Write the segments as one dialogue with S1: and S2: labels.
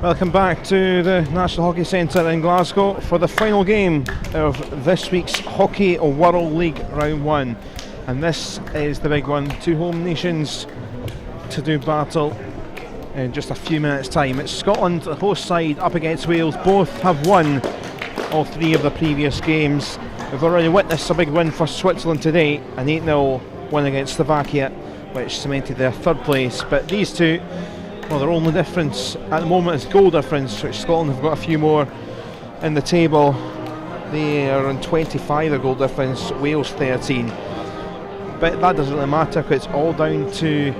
S1: Welcome back to the National Hockey Centre in Glasgow for the final game of this week's Hockey World League Round 1. And this is the big one, two home nations to do battle in just a few minutes' time. It's Scotland, the host side, up against Wales. Both have won all three of the previous games. We've already witnessed a big win for Switzerland today, an 8-0 win against Slovakia, which cemented their third place. But these two, well, their only difference at the moment is goal difference, which Scotland have got a few more in the table. They are on 25, their goal difference, Wales 13. But that doesn't really matter, because it's all down to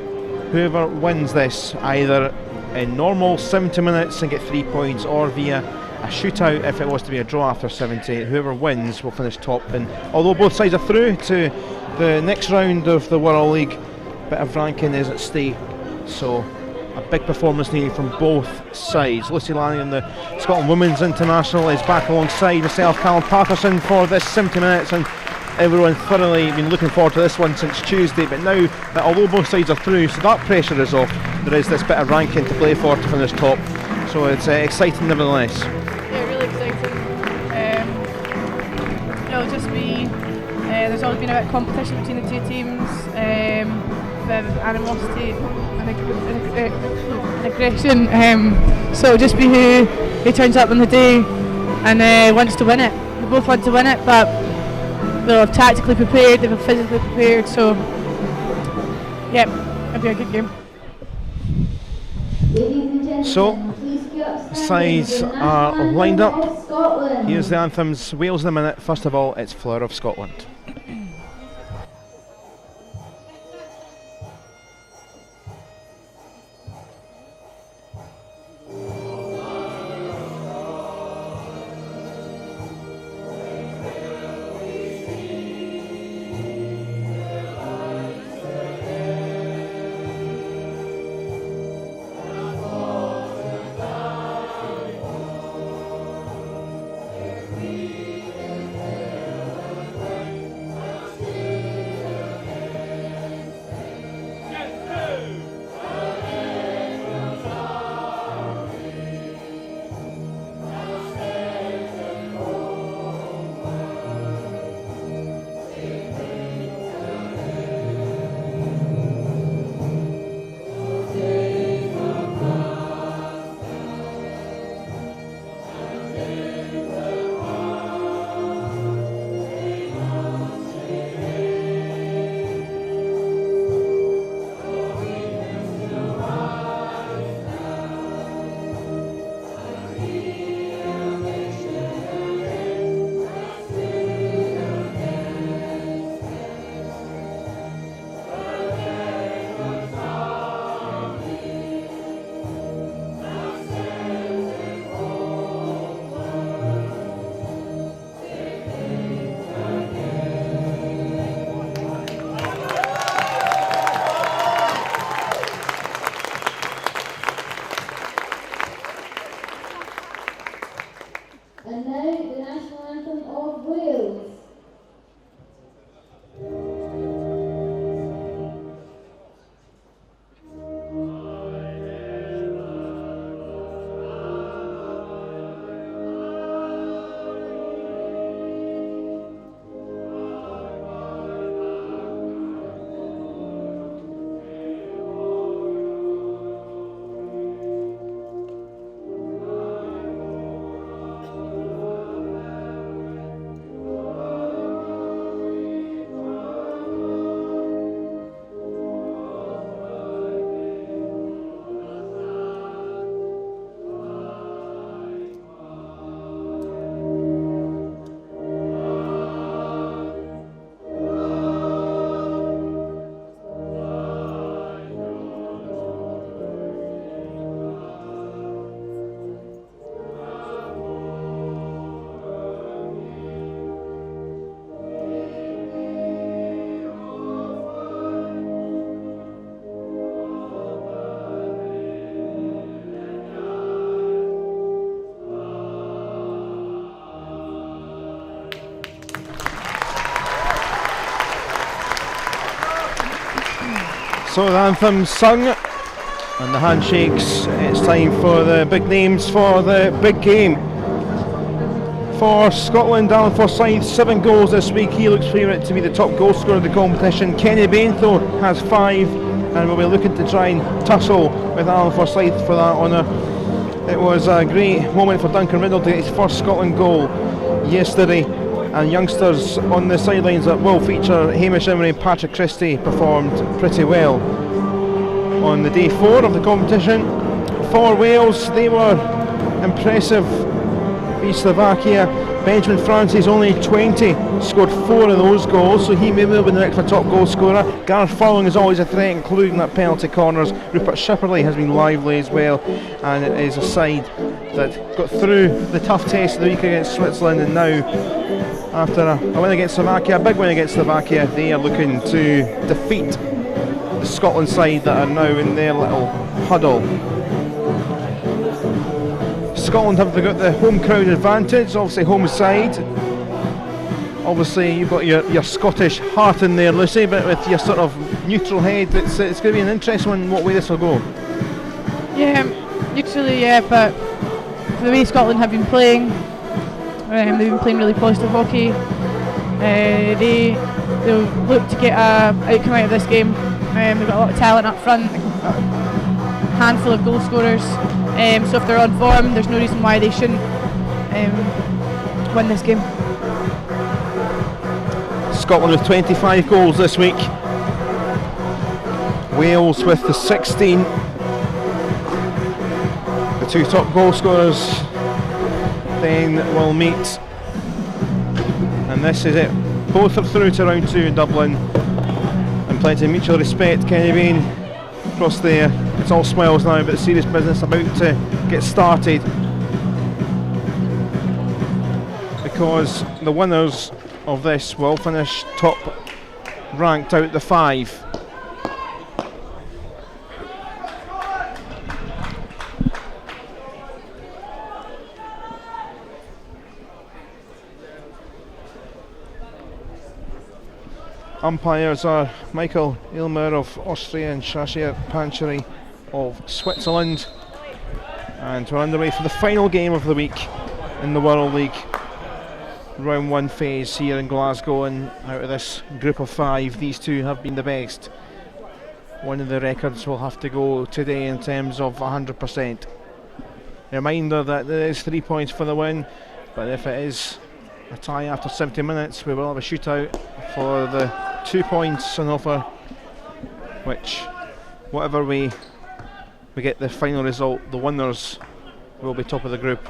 S1: whoever wins this, either in normal 70 minutes and get 3 points, or via a shootout if it was to be a draw after 70. Whoever wins will finish top. And although both sides are through to the next round of the World League, a bit of ranking is at stake. So a big performance needed from both sides. Lucy Lannigan, the Scotland Women's International, is back alongside myself, Callum Patterson, for this 70 minutes, and everyone thoroughly been looking forward to this one since Tuesday. But now that although both sides are through, so that pressure is off, there is this bit of ranking to play for to finish top. So it's exciting nevertheless.
S2: Yeah, really exciting. It'll just be, there's always been a bit of competition between the two teams, the animosity and aggression, so it'll just be who turns up on the day and wants to win it. They both want to win it, but they're tactically prepared, they're physically prepared, so yeah, it'll be a good game.
S1: So, sides are lined up. Here's the anthems. Wales in a minute. First of all, it's Flower of Scotland.
S3: And now the national anthem of Wales.
S1: So the anthem sung, And the handshakes, it's time for the big names for the big game. For Scotland, Alan Forsyth, 7 goals this week. He looks favourite to be the top goal scorer of the competition. Kenny Bainthorpe has 5, and will be looking to try and tussle with Alan Forsyth for that honour. It was a great moment for Duncan Riddle to get his first Scotland goal yesterday, and youngsters on the sidelines that will feature Hamish Emery and Patrick Christie performed pretty well on the day 4 of the competition. For Wales, they were impressive. Beat Slovakia. Benjamin Francis, only 20, scored 4 of those goals, so he may well be the next for top goal scorer. Gareth Furlong is always a threat, including that penalty corners. Rupert Shipperley has been lively as well, and it is a side that got through the tough test of the week against Switzerland, and now after a win against Slovakia, a big win against Slovakia, they are looking to defeat the Scotland side that are now in their little huddle. Scotland have got the home crowd advantage, obviously home side. Obviously you've got your Scottish heart in there, Lucy, but with your sort of neutral head, it's going to be an interesting one what way this will go.
S2: Yeah, neutrally, yeah, but for the way Scotland have been playing, they've been playing really positive hockey. They'll look to get an outcome out of this game. They've got a lot of talent up front, a handful of goal scorers. So if they're on form, there's no reason why they shouldn't win this game.
S1: Scotland with 25 goals this week. Wales with the 16. The 2 top goal scorers then will meet. And this is it. Both are through to round 2 in Dublin. And plenty of mutual respect. Kenny Bain across there. It's all smiles now, but serious business about to get started, because the winners of this will finish top ranked out the 5. Umpires are Michael Ilmer of Austria and Shashir Pancheri of Switzerland, and we're underway for the final game of the week in the World League round 1 phase here in Glasgow, and out of this group of 5, these 2 have been the best. One of the records will have to go today in terms of 100%. A reminder that there is 3 points for the win, but if it is a tie after 70 minutes, we will have a shootout for the 2 points on offer, which, whatever way we get the final result, the winners will be top of the group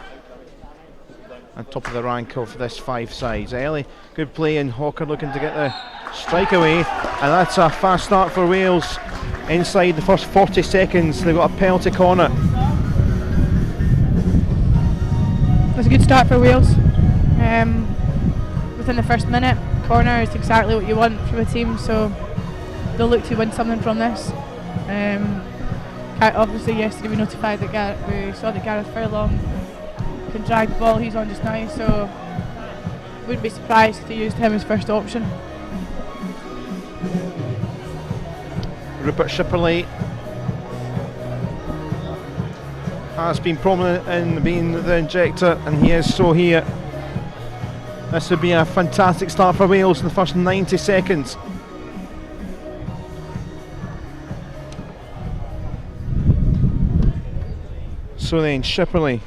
S1: and top of the rank of this 5 sides. Early good play, and Hawker looking to get the strike away, and that's a fast start for Wales. Inside the first 40 seconds they've got a penalty corner.
S2: That's a good start for Wales. Within the first minute, corner is exactly what you want from a team, so they'll look to win something from this. Obviously yesterday we notified that we saw that Gareth Furlong can drag the ball, he's on just now, so wouldn't be surprised if they used him as first option.
S1: Rupert Shipperley has been prominent in being the injector, and he is so here. This would be a fantastic start for Wales in the first 90 seconds. So then Shipperley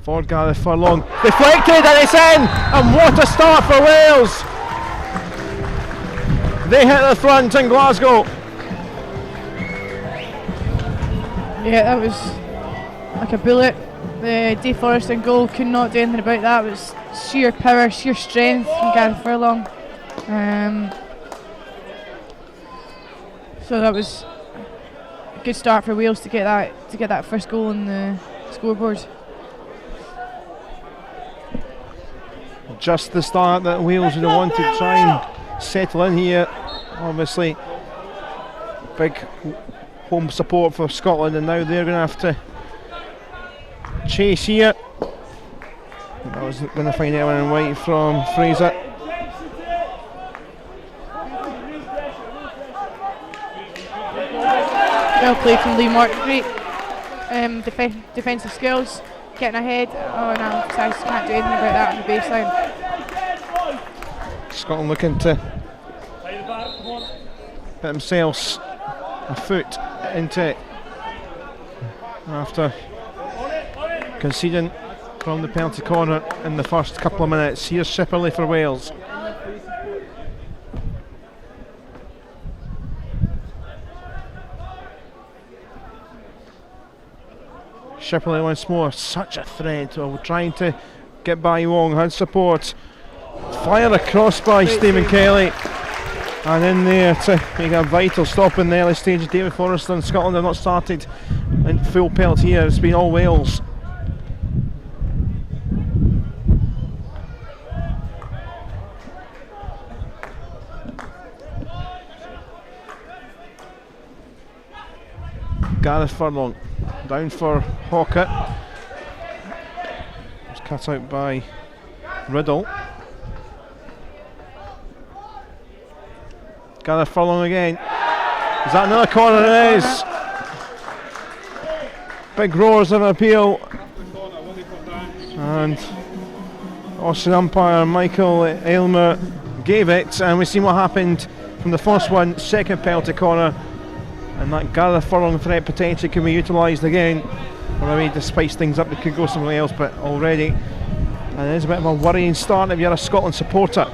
S1: for Gareth Furlong, deflected, and it's in, and what a start for Wales. They hit the front in Glasgow.
S2: Yeah, that was like a bullet. The DeForest in goal could not do anything about that. It was sheer power, sheer strength from Gareth Furlong. So that was a good start for Wales to get that first goal on the scoreboard.
S1: Just the start that Wales would have wanted to try and settle in here. Obviously big home support for Scotland, and now they're going to have to chase here. I was going to find anyone in white from Fraser.
S2: Well played from Lee Martin. Great defensive skills. Getting ahead. Oh no, I can't do anything about that on the baseline.
S1: Scotland looking to put themselves a foot into it after conceding from the penalty corner in the first couple of minutes. Here's Shipperley for Wales. Shipperley once more, such a threat. Well, trying to get by Wong, had support. Fire across by Stephen Kelly. And in there to make a vital stop in the early stage. David Forrester and Scotland have not started in full pelt here. It's been all Wales. Gareth Furlong down for Hawkett. It's cut out by Riddle. Gareth Furlong again. Is that another corner? It is. Big roars of appeal. And Austrian umpire Michael Aylmer gave it, and we've seen what happened from the first one. Second penalty corner, and that Gareth Furlong threat potentially can be utilised again. Or maybe to spice things up, they could go somewhere else, but already. And it is a bit of a worrying start if you're a Scotland supporter.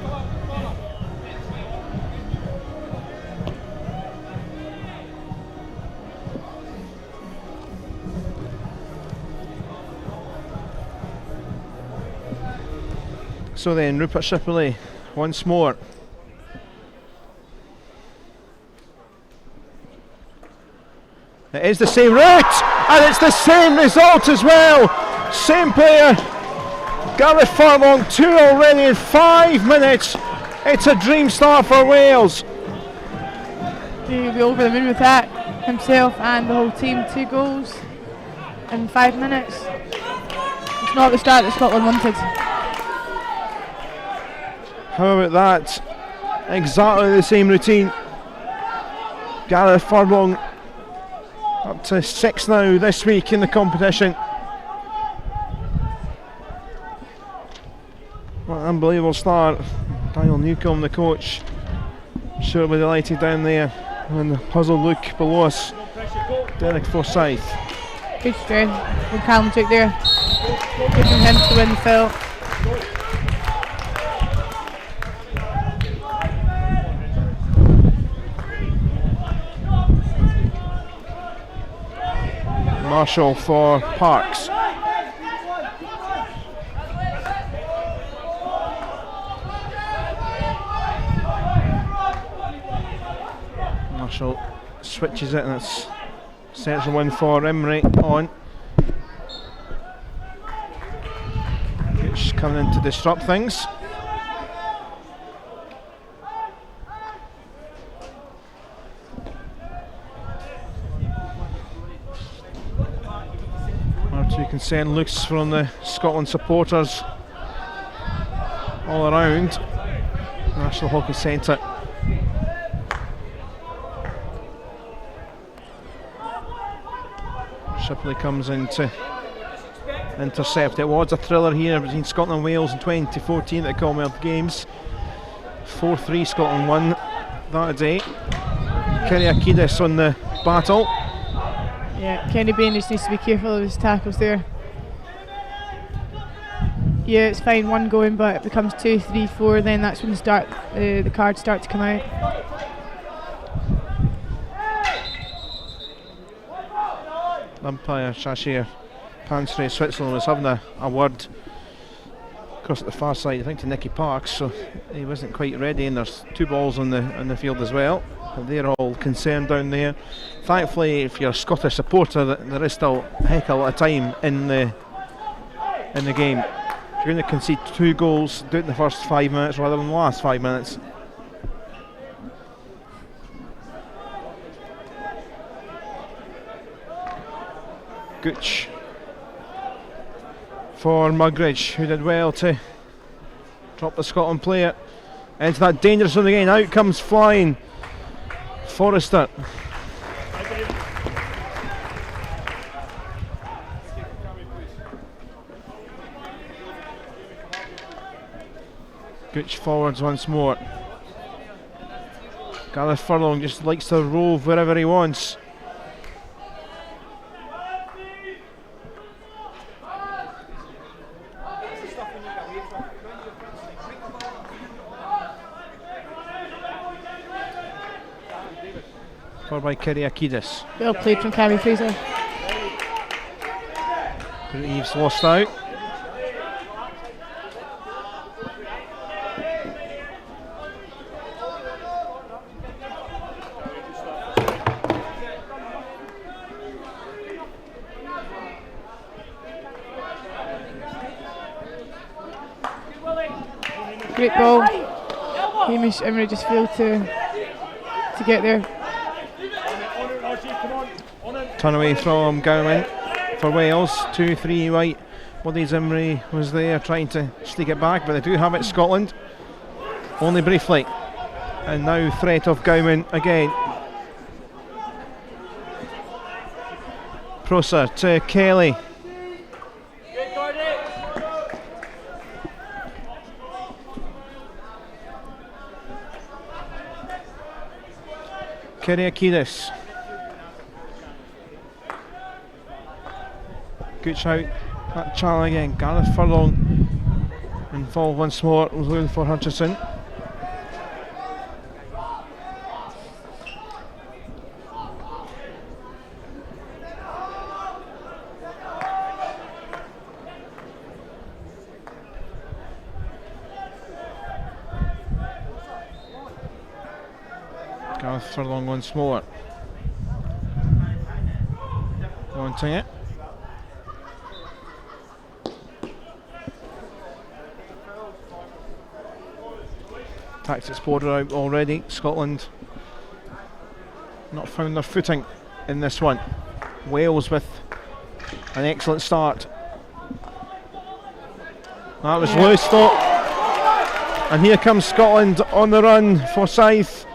S1: So then, Rupert Shipperley once more. It is the same route, and it's the same result as well. Same player, Gareth Furlong, 2 already in 5 minutes. It's a dream start for Wales.
S2: He'll be over the moon with that, himself and the whole team. 2 goals in 5 minutes. It's not the start that Scotland wanted.
S1: How about that? Exactly the same routine. Gareth Furlong up to 6 now this week in the competition. What an unbelievable start. Daniel Newcombe, the coach, sure will be delighted down there. And the puzzled look below us, Derek Forsyth.
S2: Good strength from Callum took there. Good from him to win the fill.
S1: Marshall for Parks. Marshall switches it, and it's central one for Emery on. It's coming in to disrupt things. Two concerned looks from the Scotland supporters all around National Hockey Centre. Shipley comes in to intercept. It was a thriller here between Scotland and Wales in 2014 at the Commonwealth Games. 4-3 Scotland won that day. Kyriakidis on the battle.
S2: Yeah, Kenny Bain just needs to be careful of his tackles there. Yeah, it's fine, 1 going, but it becomes 2, 3, 4, then that's when the cards start to come out.
S1: Umpire Shashir Pansray, Switzerland, was having a word across at the far side, I think to Nicky Parks, so he wasn't quite ready, and there's 2 balls on the field as well. They're all concerned down there. Thankfully, if you're a Scottish supporter, there is still a heck of a lot of time in the game. If you're going to concede 2 goals, do it in the first 5 minutes rather than the last 5 minutes. Gooch for Mugridge, who did well to drop the Scotland player into that dangerous one again. Out comes flying Forrester. Gooch forwards once more. Gareth Furlong just likes to rove wherever he wants. Forward by Kyriakidis.
S2: Well played from Cammy Fraser.
S1: Eves lost out.
S2: Great ball. Hamish Emery just failed to get there.
S1: Turn away from Gowman for Wales. 2-3 right. Woodies Emery was there trying to sneak it back, but they do have it, Scotland. Only briefly. And now threat of Gowman again. Prosser to Kelly. Kyriakidis. Gooch out. That challenge again. Gareth Furlong involved once more. Was looking for Hutchison. Gareth Furlong once more. Wanting it. Tactics border out already. Scotland not found their footing in this one. Wales with an excellent start. That was loose though. And here comes Scotland on the run. Forsyth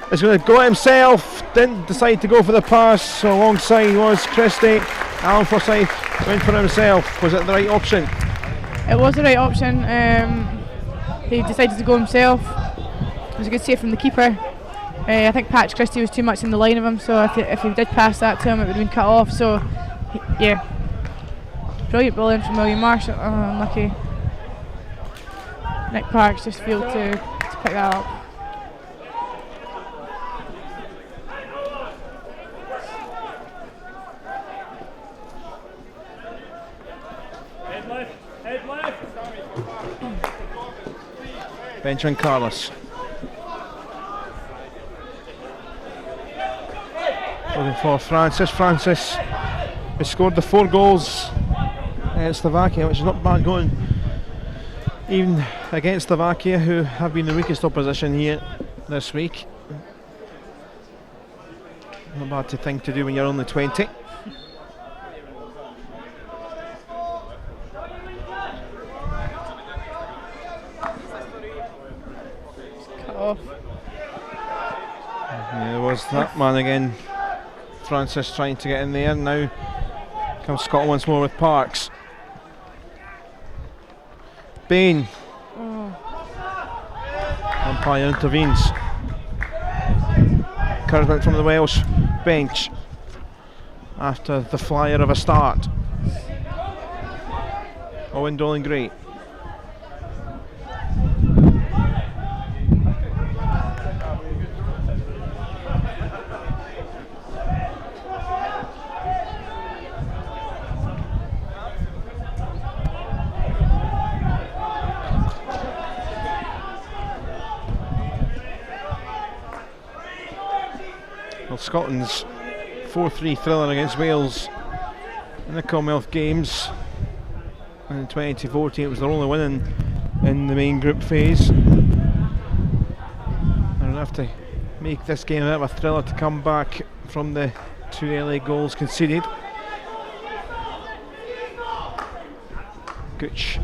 S1: is going to go himself. Didn't decide to go for the pass. So alongside was Christie. Alan Forsyth went for himself. Was it the right option?
S2: It was the right option. He decided to go himself. It was a good save from the keeper. I think Patch Christie was too much in the line of him, so if he did pass that to him, it would have been cut off. So, yeah. Brilliant ball in from William Marsh. Unlucky. Nick Parks just failed to pick that up.
S4: Head left.
S1: Benjamin Carlos. Looking for Francis. Francis has scored the 4 goals against Slovakia, which is not bad going. Even against Slovakia, who have been the weakest opposition here this week. Not bad to think to do when you're only 20.
S2: Off.
S1: Yeah, there was that man again. Francis trying to get in there. Now comes Scotland once more with Parks. Bain. Umpire intervenes. Encouragement from the Welsh bench after the flyer of a start. Owen Dolan Gray. Scotland's 4-3 thriller against Wales in the Commonwealth Games. And in 2014 it was their only win in the main group phase. They'll have to make this game a bit of a thriller to come back from the 2 early goals conceded. Gooch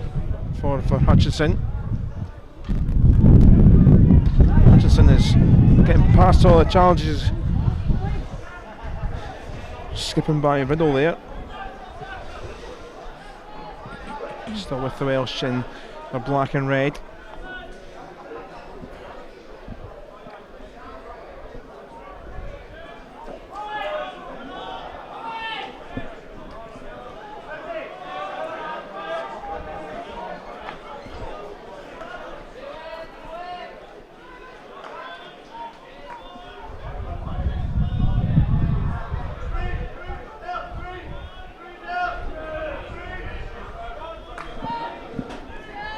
S1: for Hutchison. Hutchison is getting past all the challenges. Skipping by Riddle there. Still with the Welsh in their black and red.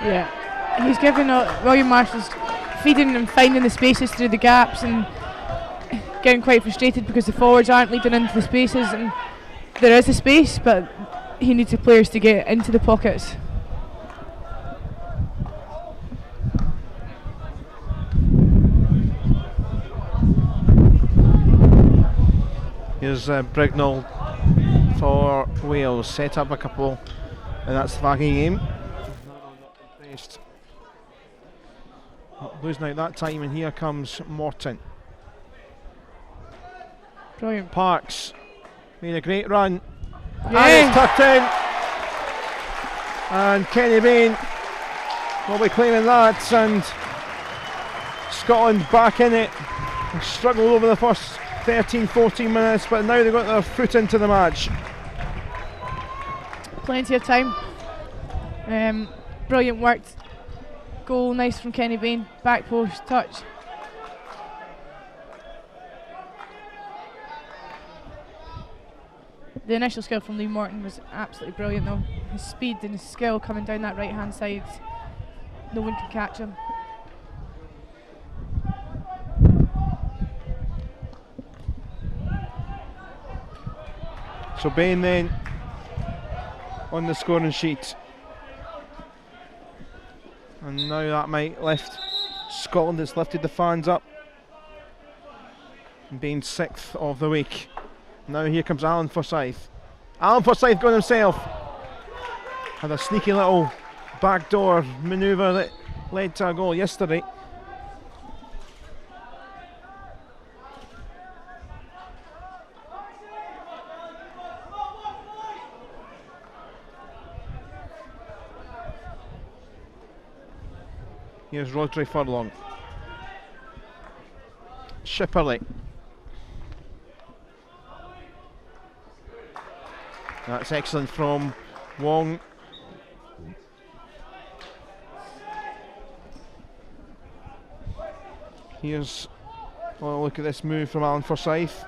S2: Yeah, he's given William Marshall's feeding and finding the spaces through the gaps and getting quite frustrated because the forwards aren't leading into the spaces, and there is a space but he needs the players to get into the pockets.
S1: Here's Brignall for Wales, set up a couple, and that's the Vaggy game. Not impressed. Not losing out that time, and here comes Morton.
S2: Brilliant.
S1: Parks made a great run,
S2: Yeah.
S1: and it's tucked in, and Kenny Bain will be claiming that, and Scotland back in it. They struggled over the first 13-14 minutes, but now they've got their foot into the match.
S2: Plenty of time. Brilliant work. Goal, nice from Kenny Bain. Back post touch. The initial skill from Lee Morton was absolutely brilliant though. His speed and his skill coming down that right hand side. No one can catch him.
S1: So Bain then on the scoring sheet, and now that might lift Scotland. It's lifted the fans up. Bain 6th of the week. Now here comes Alan Forsyth. Alan Forsyth going himself. Had a sneaky little backdoor manoeuvre that led to a goal yesterday. Here's Rodri Furlong. Shipperley. That's excellent from Wong. Here's a look at this move from Alan Forsyth.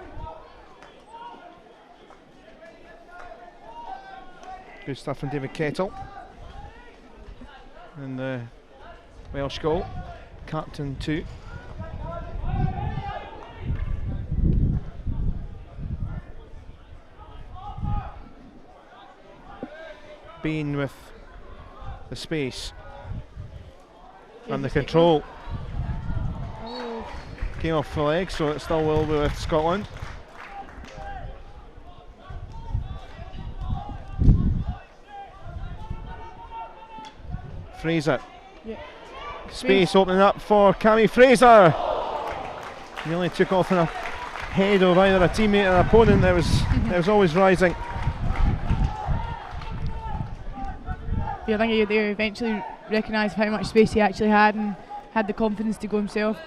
S1: Good stuff from David Kettle. And the Welsh goal, captain too. Bean with the space and the control. Came off the leg, so it still will be with Scotland. Fraser.
S2: Yeah.
S1: Space opening up for Cammy Fraser. Nearly took off in a head of either a teammate or an opponent. There was always rising.
S2: Yeah, I think they eventually recognised how much space he actually had and had the confidence to go himself.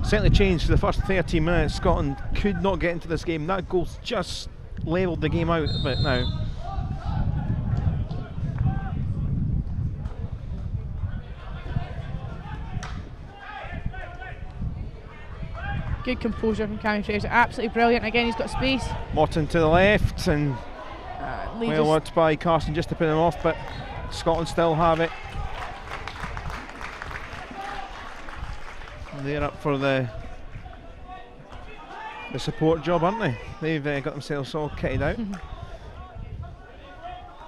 S1: Certainly changed for the first 13 minutes. Scotland could not get into this game. That goal's just levelled the game out a bit now.
S2: Good composure from Cammy Fraser, absolutely brilliant. Again, he's got space.
S1: Morton to the left, and
S2: Lee
S1: well worked by Carson just to put him off, but Scotland still have it. And they're up for the support job, aren't they? They've got themselves all kitted out.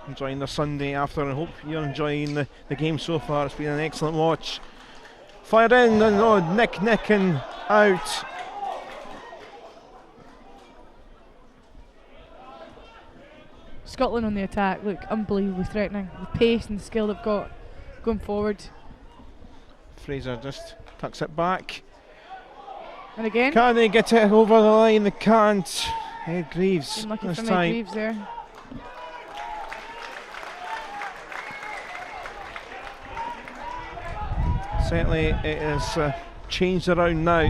S1: Enjoying their Sunday after, and I hope you're enjoying the game so far. It's been an excellent watch. Fired in, and Nick and out.
S2: Scotland on the attack look unbelievably threatening. The pace and the skill they've got going forward.
S1: Fraser just tucks it back.
S2: And again,
S1: Can they get it over the line? They can't. Ed Greaves
S2: unlucky
S1: this
S2: for Ed
S1: time.
S2: Greaves there.
S1: Certainly it has changed around now,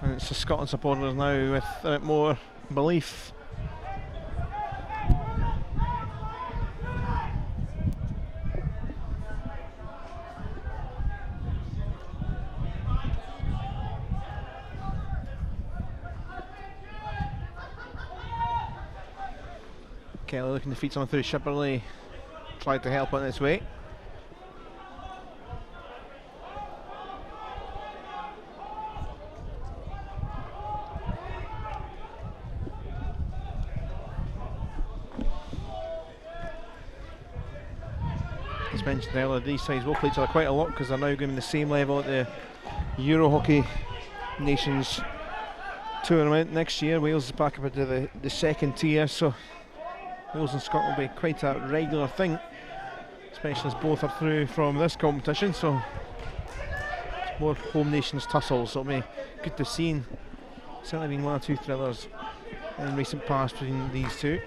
S1: and it's the Scotland supporters now with a bit more belief. Kelly looking to feed someone through. Shipperley tried to help on its way. As mentioned earlier, these sides will play each other quite a lot because they're now going to the same level at the Euro Hockey Nations tournament. Next year Wales is back up into the second tier, so Wales and Scotland will be quite a regular thing, especially as both are through from this competition, so it's more home nations tussles, so it'll be good to see. Certainly been one or two thrillers in recent past between these two.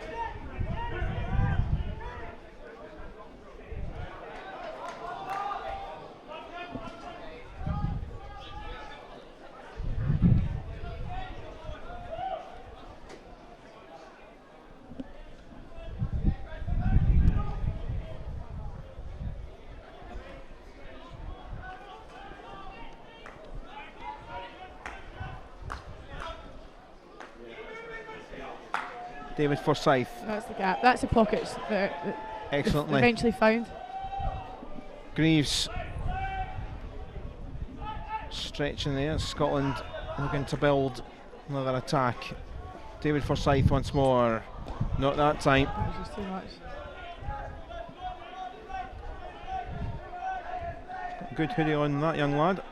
S1: David Forsyth.
S2: That's the gap. That's the pockets that
S1: Excellently.
S2: eventually found.
S1: Greaves stretching there. Scotland looking to build another attack. David Forsyth once more. Not that time.
S2: That was just too much.
S1: Good hoodie on that young lad.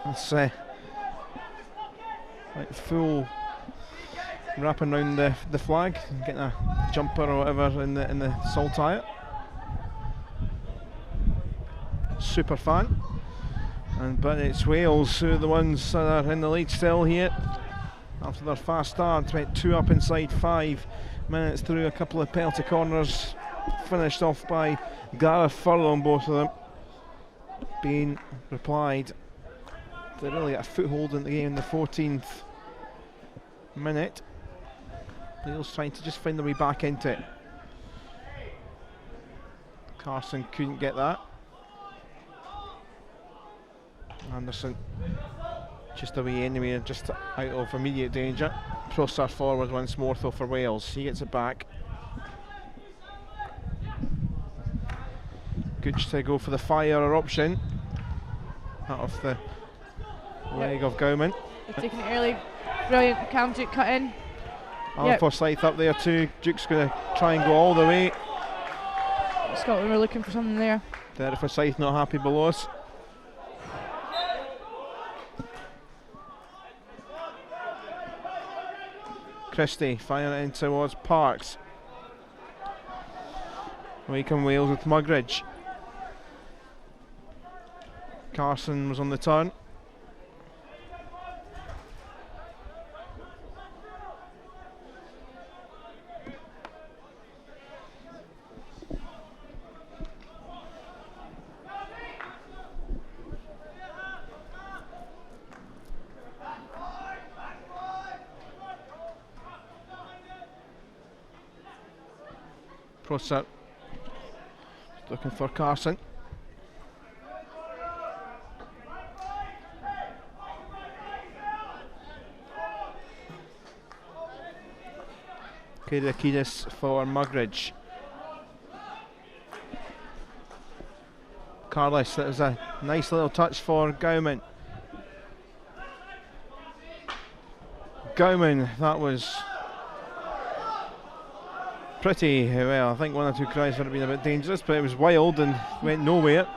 S1: It's like full wrapping around the flag, getting a jumper or whatever in the saltire. Super fan. But it's Wales who are the ones that are in the lead still here after their fast start. Went 2 up inside 5 minutes through a couple of penalty corners, finished off by Gareth Furlong, both of them being replied. They really got a foothold in the game in the 14th minute. Wales trying to just find their way back into it. Carson couldn't get that. Anderson just away anyway, just out of immediate danger. Prosser forward once more though for Wales. He gets it back. Gooch to go for the fire option. Out of the leg of Gowman.
S2: They've taken it early. Brilliant. Cam Duke cut in.
S1: Alan Forsyth up there too. Duke's going to try and go all the way.
S2: Scotland were looking for something there.
S1: Derek Forsyth not happy below us. Christie firing it in towards Parks. Away come Wales with Mugridge. Carson was on the turn. Prosser looking for Carson. Kyriakidis for Mugridge. Carlos, that was a nice little touch for Gowman. Gowman, that was pretty well. I think one or two tries would have been a bit dangerous, but it was wild and went nowhere.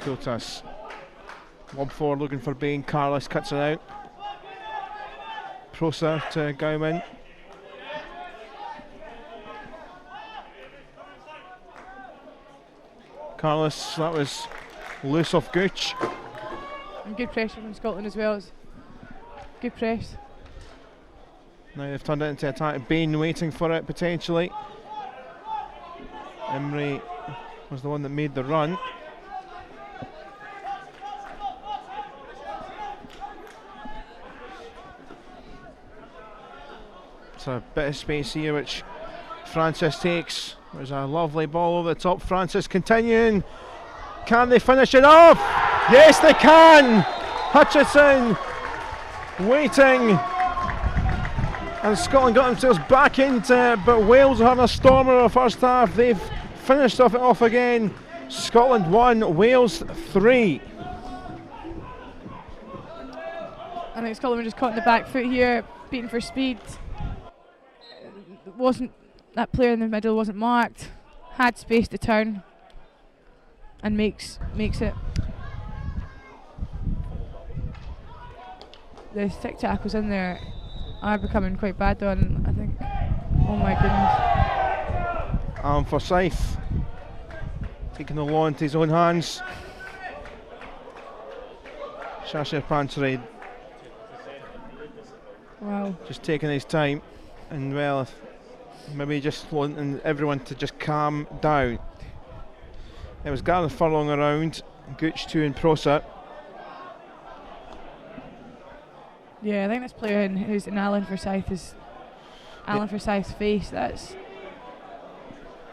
S1: Kotas. Lob forward looking for Bain. Carlos cuts it out. Prosser to Gowman. Carlos, that was loose off Gooch.
S2: And good pressure from Scotland as well. It's good press.
S1: Now they've turned it into attack. Bain waiting for it potentially. Emery was the one that made the run. It's a bit of space here which Francis takes. There's a lovely ball over the top. Francis continuing. Can they finish it off? Yes, they can! Hutchison waiting. And Scotland got themselves back into it, but Wales are having a stormer in the first half. They've finished it off again. Scotland 1, Wales 3.
S2: I think Scotland were just caught in the back foot here, beating for speed. That player in the middle wasn't marked, had space to turn, and makes it. The stick tackles in there are becoming quite bad though, and I think, oh my goodness.
S1: Forsyth taking the law into his own hands. Shashir Panchari
S2: Wow.
S1: just taking his time, and well, maybe just wanting everyone to just calm down. It was Gareth Furlong around, Gooch 2 and Prosser.
S2: Yeah, I think this player who's in Alan Forsyth is Alan Forsyth's face. That's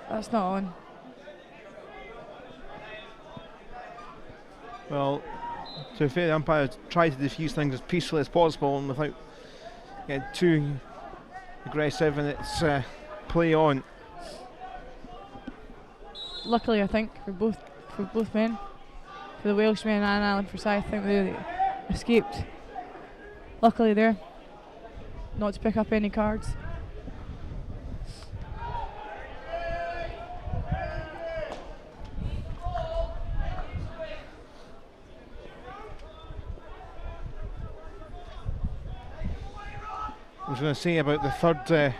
S2: not on.
S1: Well, to be fair, the umpire tried to diffuse things as peacefully as possible and without getting too aggressive, and it's play on.
S2: Luckily, I think for both men, for the Welshman and Alan Forsyth, I think they escaped. Luckily, there, not to pick up any cards.
S1: I was going to say about the third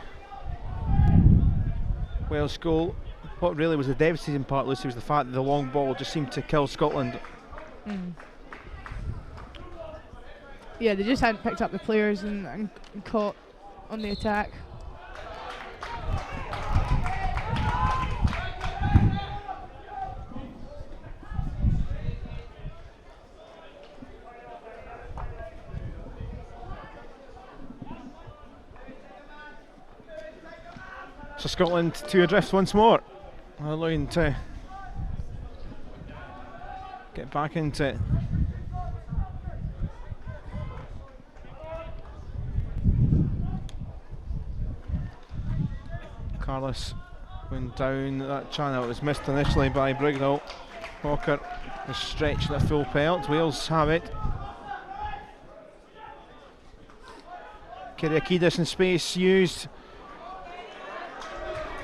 S1: Welsh goal, what really was the devastating part, Lucy, was the fact that the long ball just seemed to kill Scotland.
S2: Yeah, they just hadn't picked up the players and caught on the attack.
S1: So Scotland to adrift once more, allowing to get back into it. Carlos went down that channel. It was missed initially by Brigdall. Hawker is stretching a full pelt. Wales have it. Kyriakidis in space used.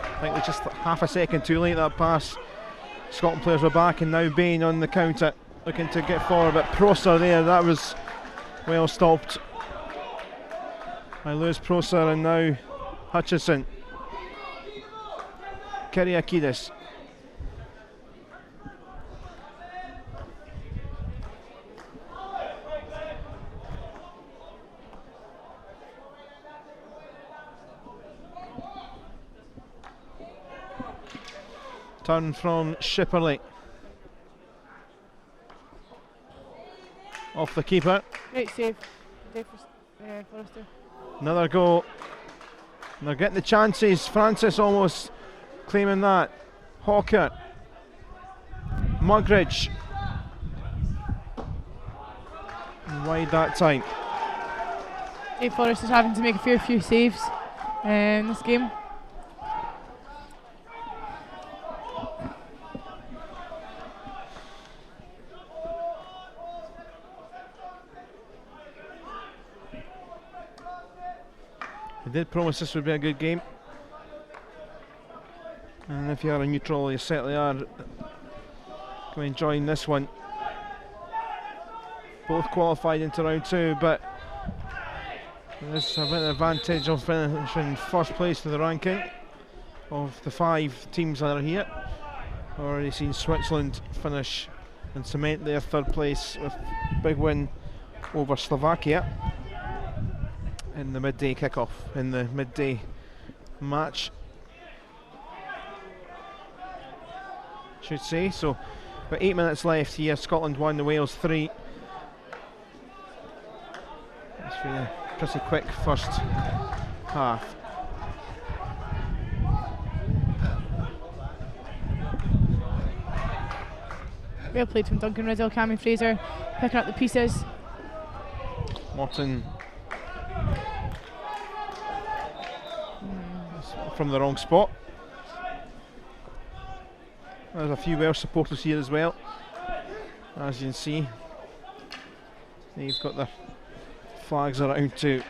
S1: I think it was just half a second too late, that pass. Scotland players were back, and now Bain on the counter looking to get forward, but Prosser there, that was well stopped by Lewis Prosser, and now Hutchison. Kyriakidis. Turn from Shipperley. Off the keeper.
S2: Great save, Dave Forrester.
S1: Another goal. And they're getting the chances. Francis almost claiming that. Hawker. Mugridge. Wide that time.
S2: Dave Forrester's having to make a fair few saves in this game.
S1: They did promise this would be a good game, and if you are a neutral, you certainly are going to enjoy this one. Both qualified into round two, but there's a bit of advantage of finishing first place to the ranking of the 5 teams that are here. Already seen Switzerland finish and cement their third place with a big win over Slovakia in the midday kickoff, in the midday match, should say. So about 8 minutes left here. Scotland 1, the Wales 3. It's been a pretty quick first half.
S2: Well played from Duncan Riddle. Cammy Fraser picking up the pieces.
S1: Morton from the wrong spot. There's a few Welsh supporters here as well. As you can see, they've got their flags around too.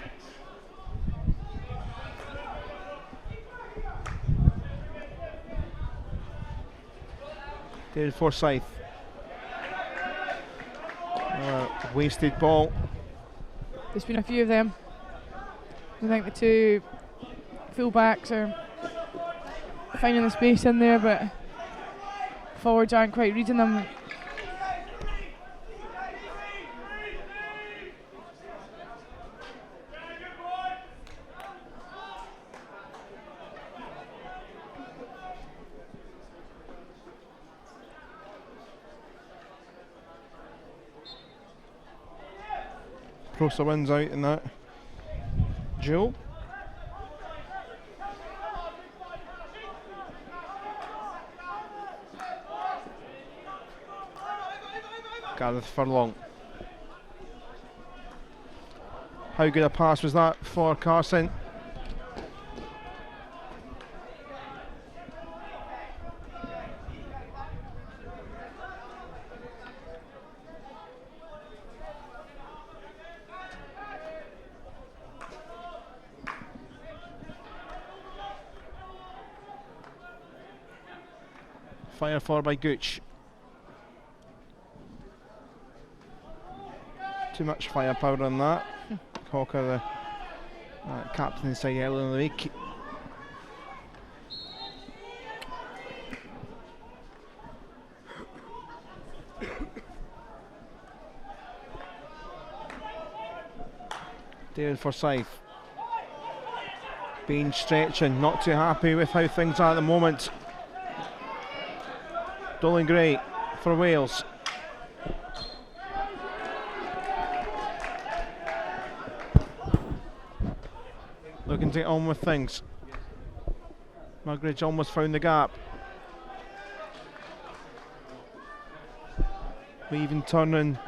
S1: David Forsyth. Wasted ball.
S2: There's been a few of them. I think the two full-backs are finding the space in there, but forwards aren't quite reading them.
S1: Prosser wins out in that duel. Gareth Furlong. How good a pass was that for Carson? Fire for by Gooch. Too much firepower on that. Hawker, the captain inside earlier in the week. David Forsyth. Being stretching, not too happy with how things are at the moment. Dolan Gray for Wales. Looking to get on with things. Mugridge almost found the gap. Weaving, turning,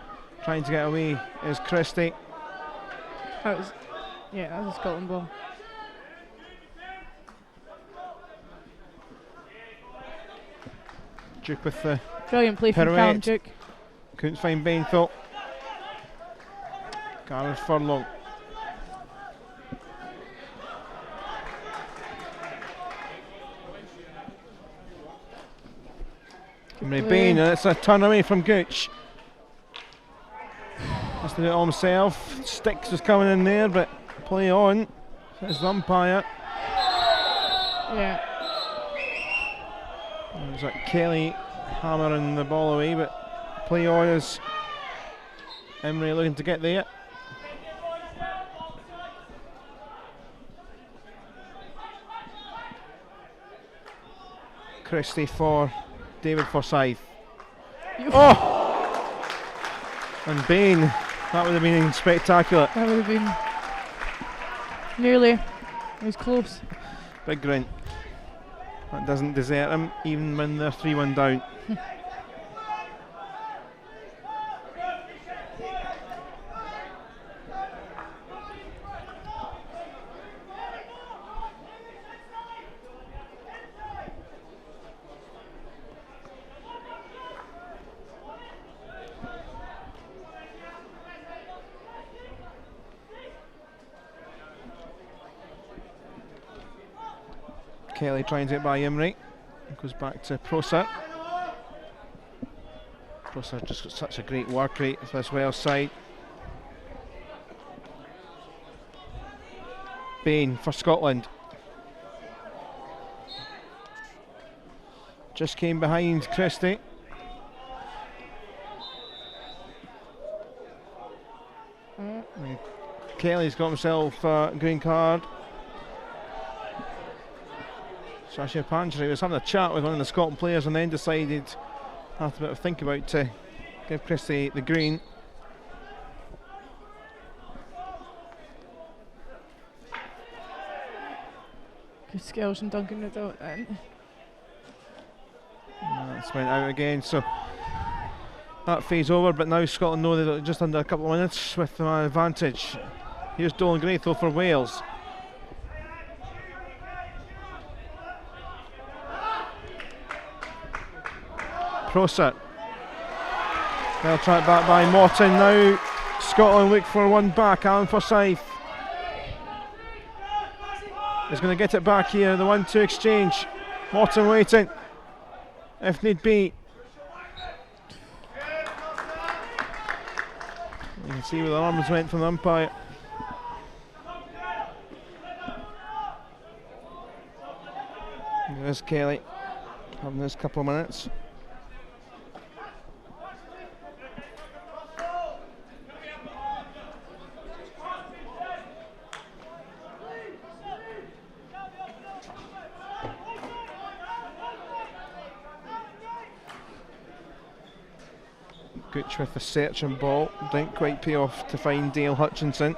S1: trying to get away is Christie.
S2: That was a Scotland ball.
S1: Duke with the
S2: Brilliant play from Callum Duke.
S1: Couldn't find Bainthorpe. Gareth Furlong. Bain, and it's a turn away from Gooch. Has to do it all himself. Sticks was coming in there, but play on. It's the umpire.
S2: Yeah.
S1: There's like Kelly hammering the ball away, but play on as Emery looking to get there. Christie for David Forsyth. Oh! And Bain, that would have been spectacular.
S2: That would have been nearly. It was close.
S1: Big grin. That doesn't desert him, even when they're 3-1 down. Kelly trying to get by Emery. Goes back to Prosser. Prosser just got such a great work rate for this Wales side. Bain for Scotland. Just came behind Christie. Kelly's got himself a green card. Sasha Pancheri was having a chat with one of the Scotland players and then decided, after a bit of think about, to give Christie the green.
S2: Good skills from Duncan Riddle then.
S1: That's went out again, so that phase over, but now Scotland know they're just under a couple of minutes with an advantage. Here's Dolan Graith for Wales. Prosser. They'll try it back by Morton now. Scotland look for one back. Alan Forsyth is going to get it back here. The 1-2 exchange. Morton waiting if need be. You can see where the arms went from the umpire. There's Kelly having this couple of minutes. Gooch with the searching ball, didn't quite pay off to find Dale Hutchinson.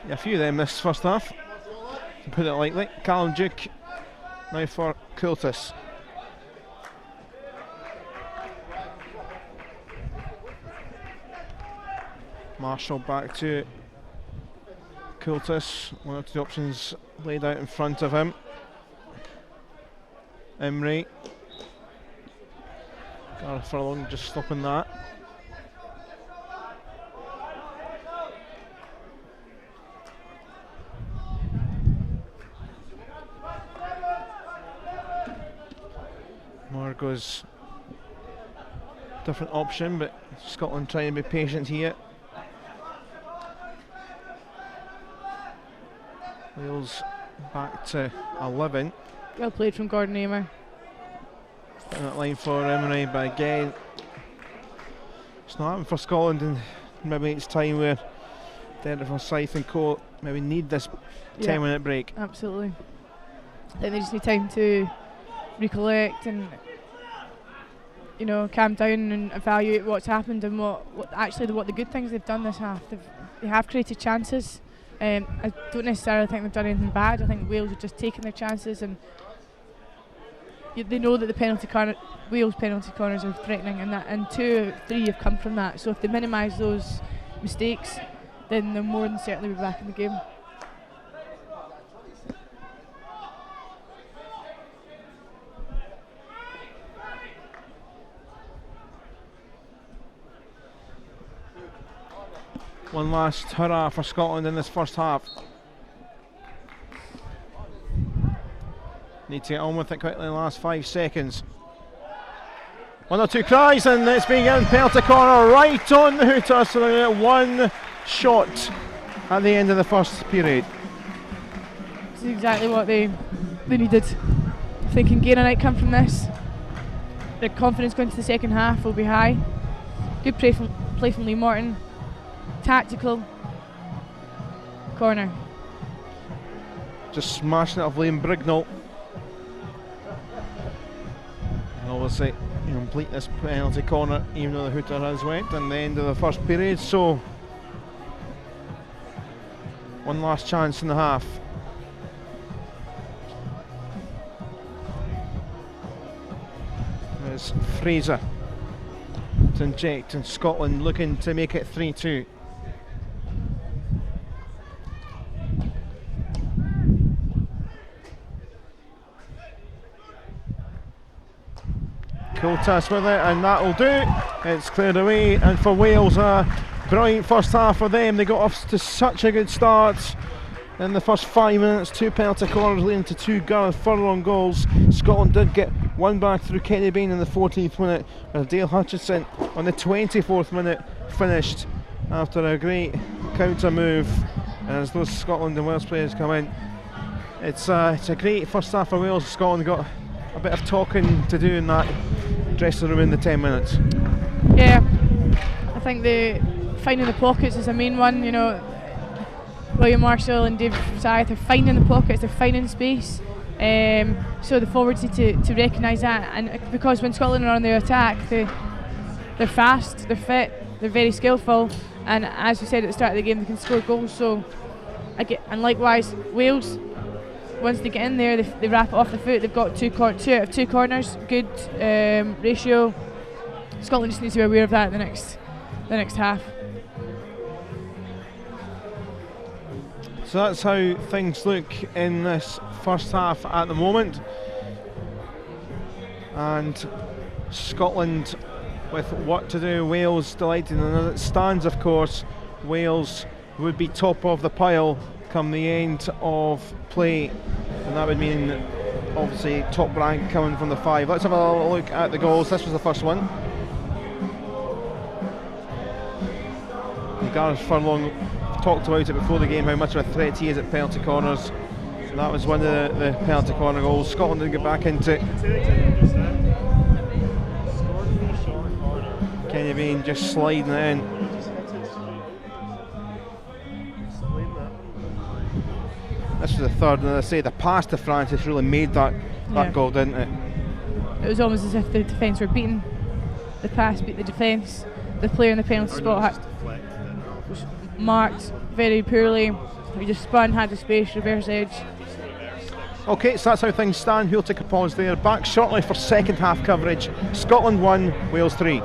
S1: A few of them this first half, to put it lightly. Callum Duke now for Coultis. Marshall back to Coultis. One or two options laid out in front of him. Emery. Gareth Furlong just stopping that. Margot's different option, but Scotland trying to be patient here. Wales back to 11.
S2: Well played from Gordon Amer.
S1: Putting that line for Emery, but again, it's not happening for Scotland in maybe it's time where Derek Forsyth and Co maybe need this 10-minute break.
S2: Absolutely. I think they just need time to recollect and, you know, calm down and evaluate what's happened and what the good things they've done this half. They have created chances. I don't necessarily think they've done anything bad. I think Wales have just taken their chances, and they know that the Wales penalty corners are threatening, and 2 or 3 have come from that. So if they minimise those mistakes, then they'll more than certainly be back in the game.
S1: One last hurrah for Scotland in this first half. Need to get on with it quickly in the last 5 seconds. 1 or 2 cries, and it's being given penalty corner right on the hooter, so they get one shot at the end of the first period.
S2: This is exactly what they needed. If they can gain an outcome from this, their confidence going to the second half will be high. Good play from Lee Morton. Tactical corner.
S1: Just smashing it off Liam Brignall. And obviously you complete this penalty corner even though the hooter has went in the end of the first period, so one last chance in the half. There's Fraser to inject, and Scotland looking to make it 3-2. Coultis with it, and that'll do. It's cleared away, and for Wales, a brilliant first half for them. They got off to such a good start in the first 5 minutes. 2 penalty corners leading to 2 Gareth Furlong goals. Scotland did get one back through Kenny Bain in the 14th minute, with Dale Hutchinson on the 24th minute finished after a great counter move. And as those Scotland and Wales players come in, it's a great first half for Wales. Scotland got a bit of talking to do in that dressing room in the 10 minutes.
S2: Yeah, I think the finding the pockets is the main one. You know, William Marshall and David Forsyth are finding the pockets, they're finding space. So the forwards need to recognise that, and because when Scotland are on their attack, they're fast, they're fit, they're very skillful, and as we said at the start of the game, they can score goals. So, and likewise, Wales, once they get in there, they wrap it off the foot. They've got two out of two corners, good ratio. Scotland just needs to be aware of that in the next half.
S1: So that's how things look in this first half at the moment. And Scotland with what to do. Wales delighted, and as it stands, of course, Wales would be top of the pile come the end of play, and that would mean obviously top rank coming from the 5. Let's have a look at the goals. This was the first one. Gareth Furlong talked about it before the game, how much of a threat he is at penalty corners. So that was one of the penalty corner goals. Scotland didn't get back into it. Kenny Bain just sliding it in. This was the third, and as I say, the pass to Francis really made that goal, didn't it?
S2: It was almost as if the defence were beaten. The pass beat the defence. The player in the penalty spot was marked very poorly. He just spun, had the space, reverse edge.
S1: Okay, so that's how things stand. We'll take a pause there. Back shortly for second half coverage. Scotland 1, Wales 3.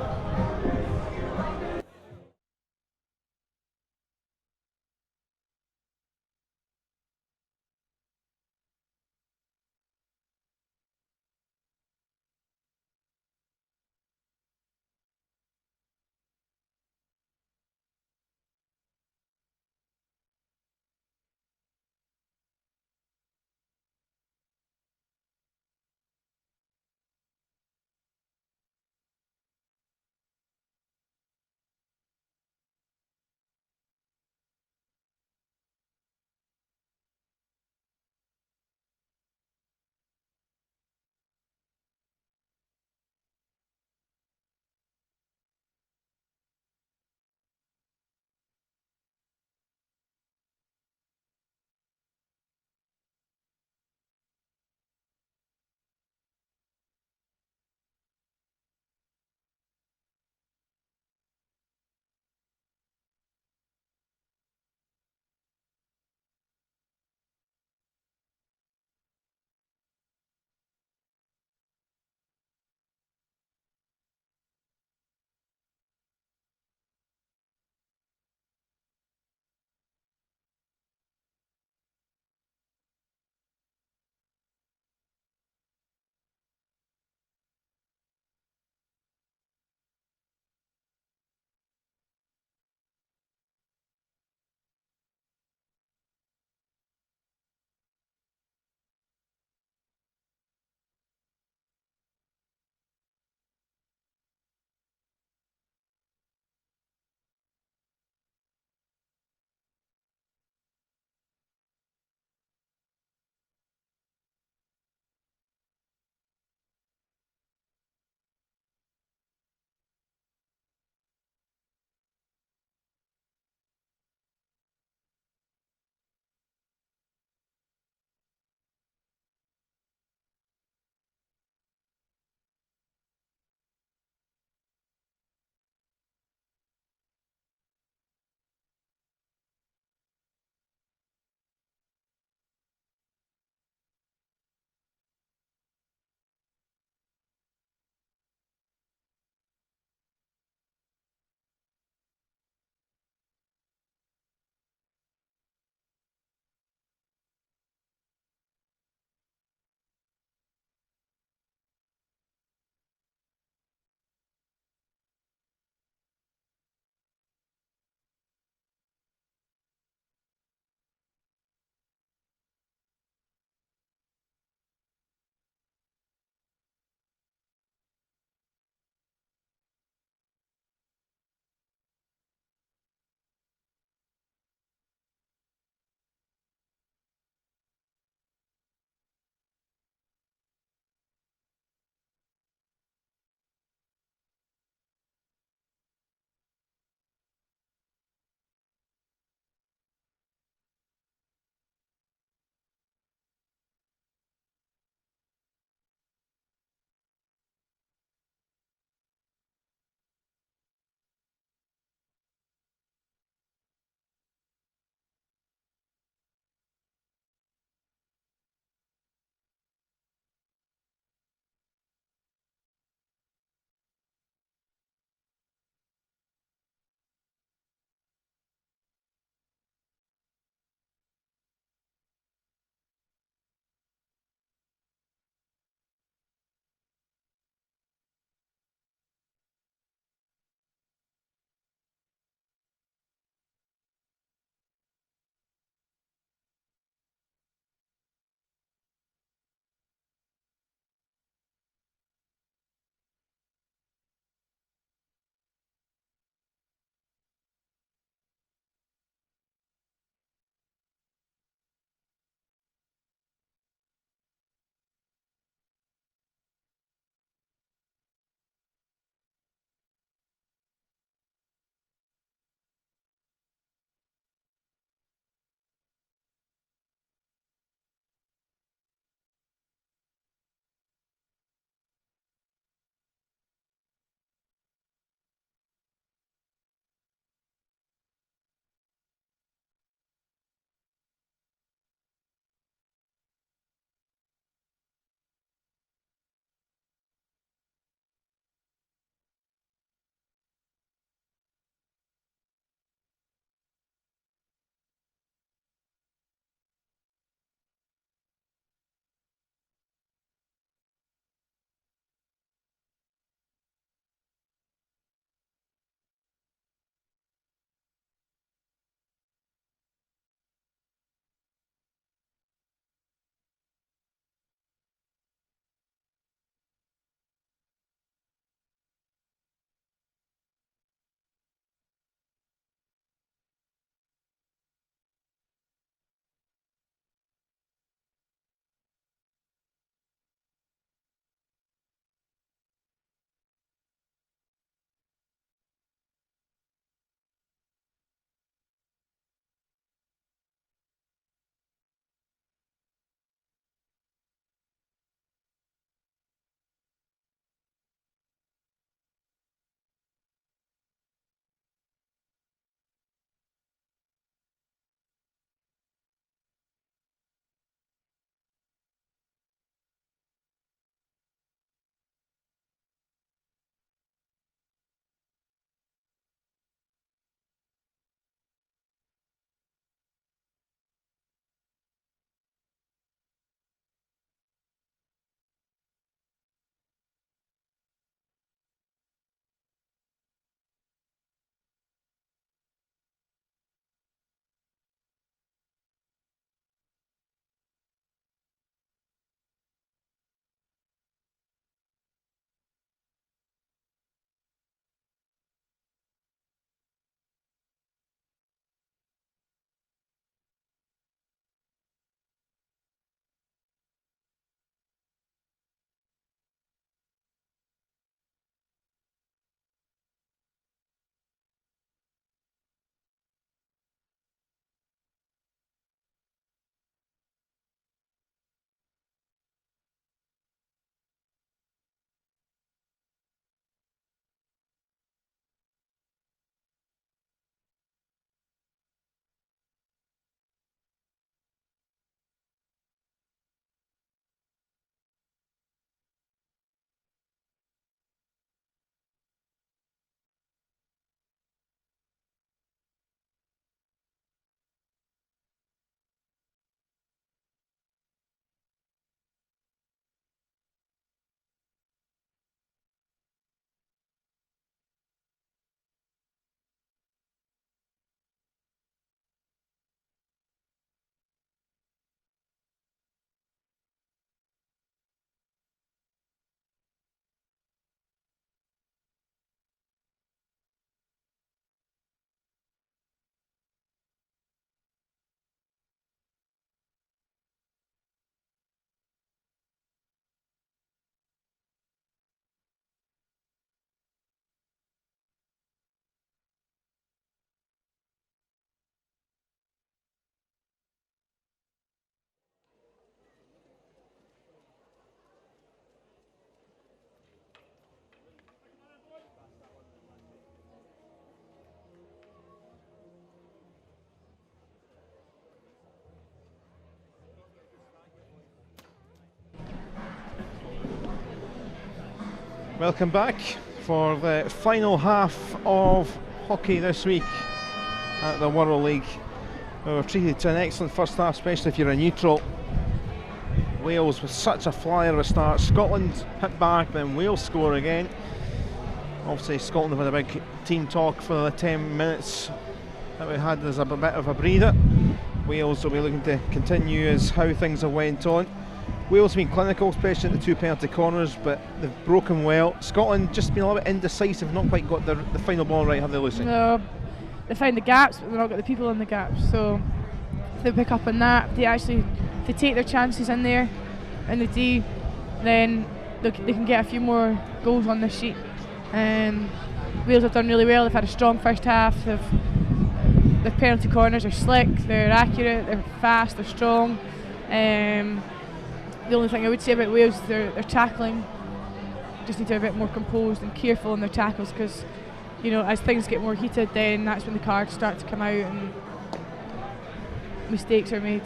S1: Welcome back for the final half of hockey this week at the World League. We were treated to an excellent first half, especially if you're a neutral. Wales with such a flyer of a start. Scotland hit back, then Wales score again. Obviously Scotland have had a big team talk for the 10 minutes that we had as a bit of a breather. Wales will be looking to continue as how things have went on. Wales have been clinical, especially at the 2 penalty corners, but they've broken well. Scotland just been a little bit indecisive, not quite got the final ball right, have they, Lucy?
S2: No, they found the gaps, but they've not got the people in the gaps. So if they pick up on that, if they take their chances in there, in the D, then they can get a few more goals on this sheet. Wales have done really well. They've had a strong first half. The penalty corners are slick, they're accurate, they're fast, they're strong. The only thing I would say about Wales is their tackling. Just need to be a bit more composed and careful in their tackles, because as things get more heated, then that's when the cards start to come out and mistakes are made.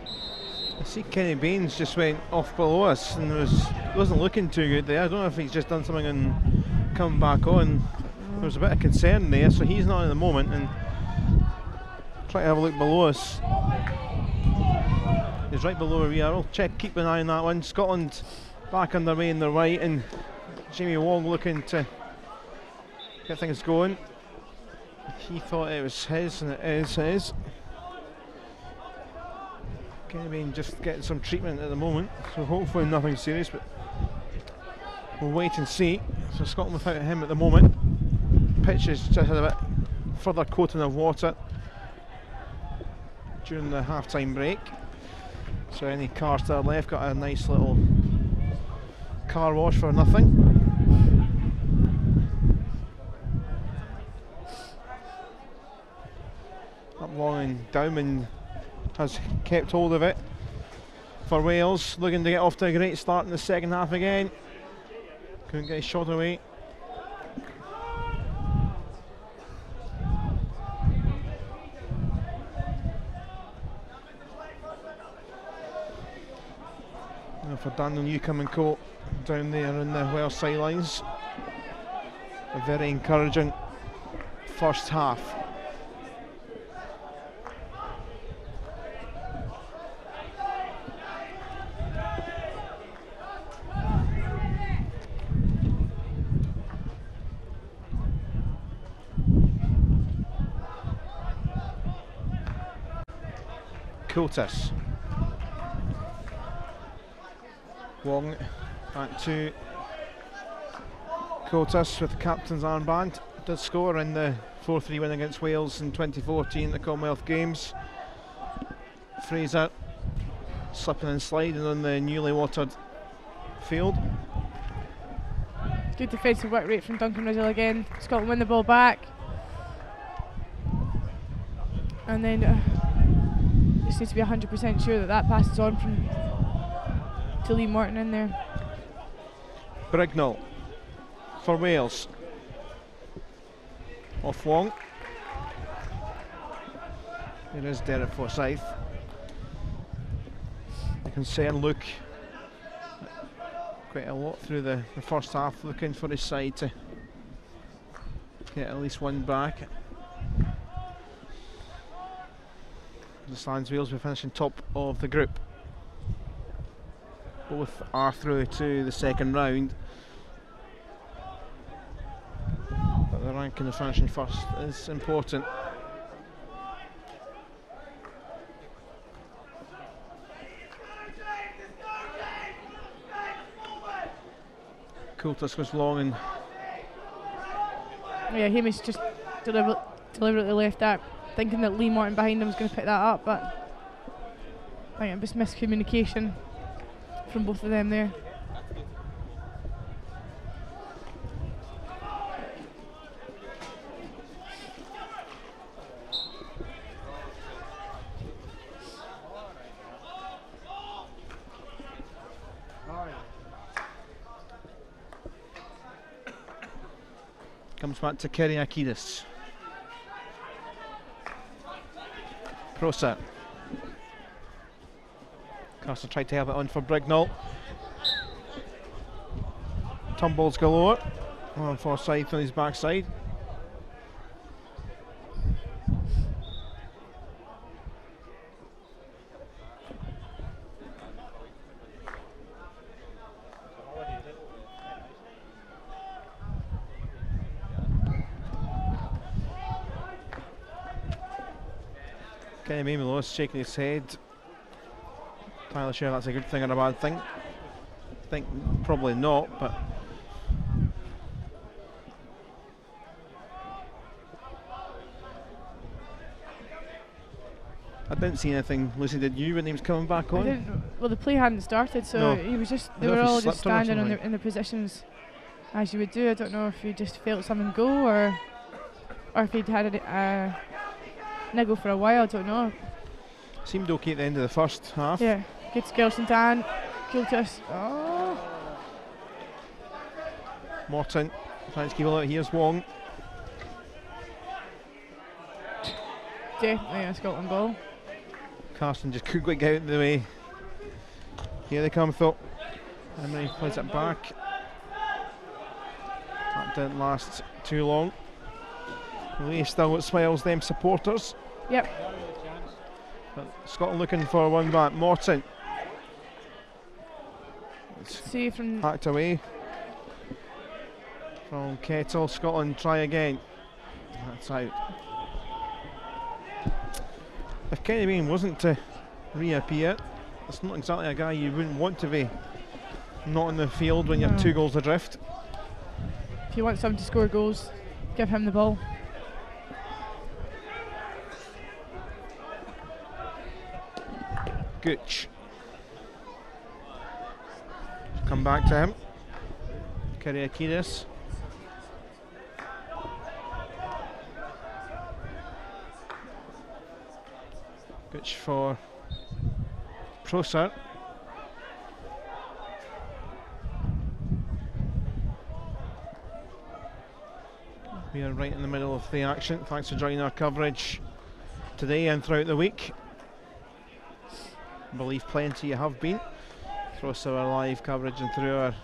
S1: I see Kenny Baines just went off below us and wasn't looking too good there. I don't know if he's just done something and come back on. There was a bit of concern there, so he's not in the moment. And try to have a look below us. He's right below where we are. We'll keep an eye on that one. Scotland back underway in the right, and Jamie Wong looking to get things going. He thought it was his, and it is his. Kenny Bain just getting some treatment at the moment, so hopefully nothing serious, but we'll wait and see. So Scotland without him at the moment. Pitch has just had a bit further coating of water during the half-time break. So any cars that are left got a nice little car wash for nothing. Up long and Dowman has kept hold of it for Wales, looking to get off to a great start in the second half again. Couldn't get his shot away. And for Daniel Newcombe and co down there in the Welsh sidelines, a very encouraging first half. Coultis. Wong back to Coultis with the captain's armband. Did score in the 4-3 win against Wales in 2014 at the Commonwealth Games. Fraser slipping and sliding on the newly watered field.
S2: Good defensive work rate from Duncan Rizzle again. Scotland win the ball back. And then just need to be 100% sure that passes on to Lee Morton in there.
S1: Brignall for Wales. Off Wong. There is Derek Forsyth. The concern look quite a lot through the first half, looking for his side to get at least one back. The Lions Wales will be finishing top of the group. Both are through to the second round, but the ranking of finishing first is important. Coultis goes long, and
S2: yeah, Hamish just deliberately left that, thinking that Lee Morton behind him was going to pick that up, but I think it was miscommunication from both of them there.
S1: Comes back to Kyriakidis. Prosser. Carson tried to have it on for Brignall. tumbles galore. On for Scythe on his backside. Kenny Mamilow's shaking his head. Tyler sure that's a good thing or a bad thing? I think probably not, but I didn't see anything. Lucy, did you, when he was coming back on?
S2: I didn't. Well, the play hadn't started, so
S1: No.
S2: he was just.
S1: I
S2: They
S1: don't know
S2: were
S1: if he
S2: all just
S1: slipped on or
S2: standing
S1: something.
S2: in their positions as you would do. I don't know if he just felt something go or if he'd had a niggle for a while. I don't know.
S1: Seemed okay at the end of the first half.
S2: Yeah, good Skellson Dan. Kiltus. Oh.
S1: Morton trying to keep it out. Here's Wong.
S2: Definitely a Scotland goal.
S1: Carson just couldn't quite get out of the way. Here they come, though. Emery plays it back. That didn't last too long. Lee still with smiles, them supporters.
S2: Yep.
S1: But Scotland looking for one back. Morton. It's
S2: See from.
S1: hacked away from Kettle. Scotland try again. That's out. If Kenny Bain wasn't to reappear, it's not exactly a guy you wouldn't want to be not in the field when you're
S2: No.
S1: 2 goals adrift.
S2: If you want someone to score goals, give him the ball.
S1: Gooch. Come back to him. Kyriakidis. Gooch for Prosser. We are right in the middle of the action. Thanks for joining our coverage today and throughout the week. I believe plenty you have been through our live coverage and through our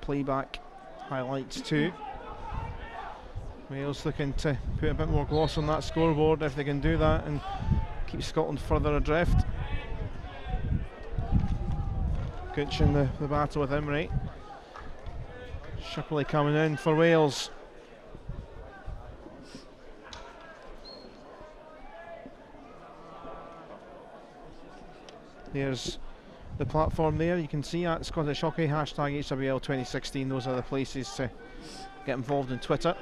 S1: playback highlights too. Wales looking to put a bit more gloss on that scoreboard if they can do that and keep Scotland further adrift. Gooch in the battle with Emery. Shipley coming in for Wales. There's the platform there, you can see at Scottish Hockey, hashtag HWL 2016, those are the places to get involved in Twitter.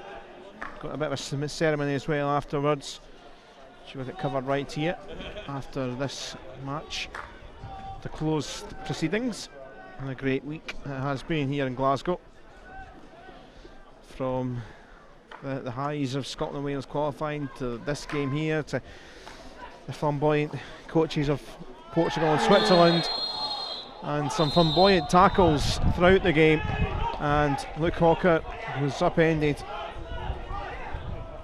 S1: Got a bit of a ceremony as well afterwards, which we'll get covered right here after this match to close the proceedings. And a great week it has been here in Glasgow. From the highs of Scotland and Wales qualifying to this game here to the flamboyant coaches of Portugal and Switzerland, and some flamboyant tackles throughout the game, and Luke Hawker was upended,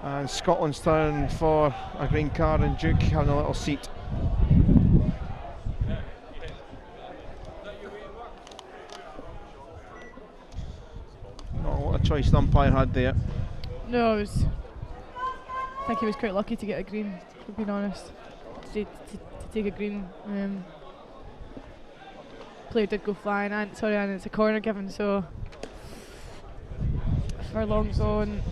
S1: and Scotland's turn for a green card, and Duke having a little seat. Not a lot of choice the umpire had there.
S2: No, I think he was quite lucky to get a green, to be honest. To take a green. Player did go flying, and it's a corner given, so Furlong's on.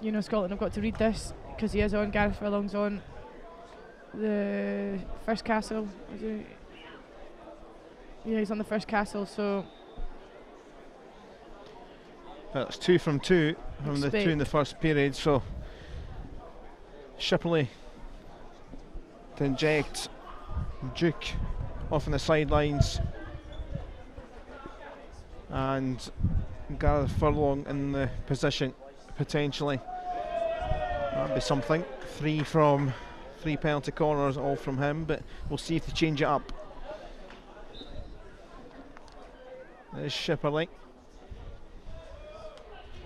S2: You know, Scotland have got to read this because he is on. Gareth Furlong's on the first castle. Is he? Yeah, he's on the first castle, so
S1: That's 2 from 2 from the 2 in the first period, so Shipley to inject Duke off on the sidelines, and Gareth Furlong in the position potentially. That'd be something. 3 penalty corners, all from him, but we'll see if they change it up. There's Shipley.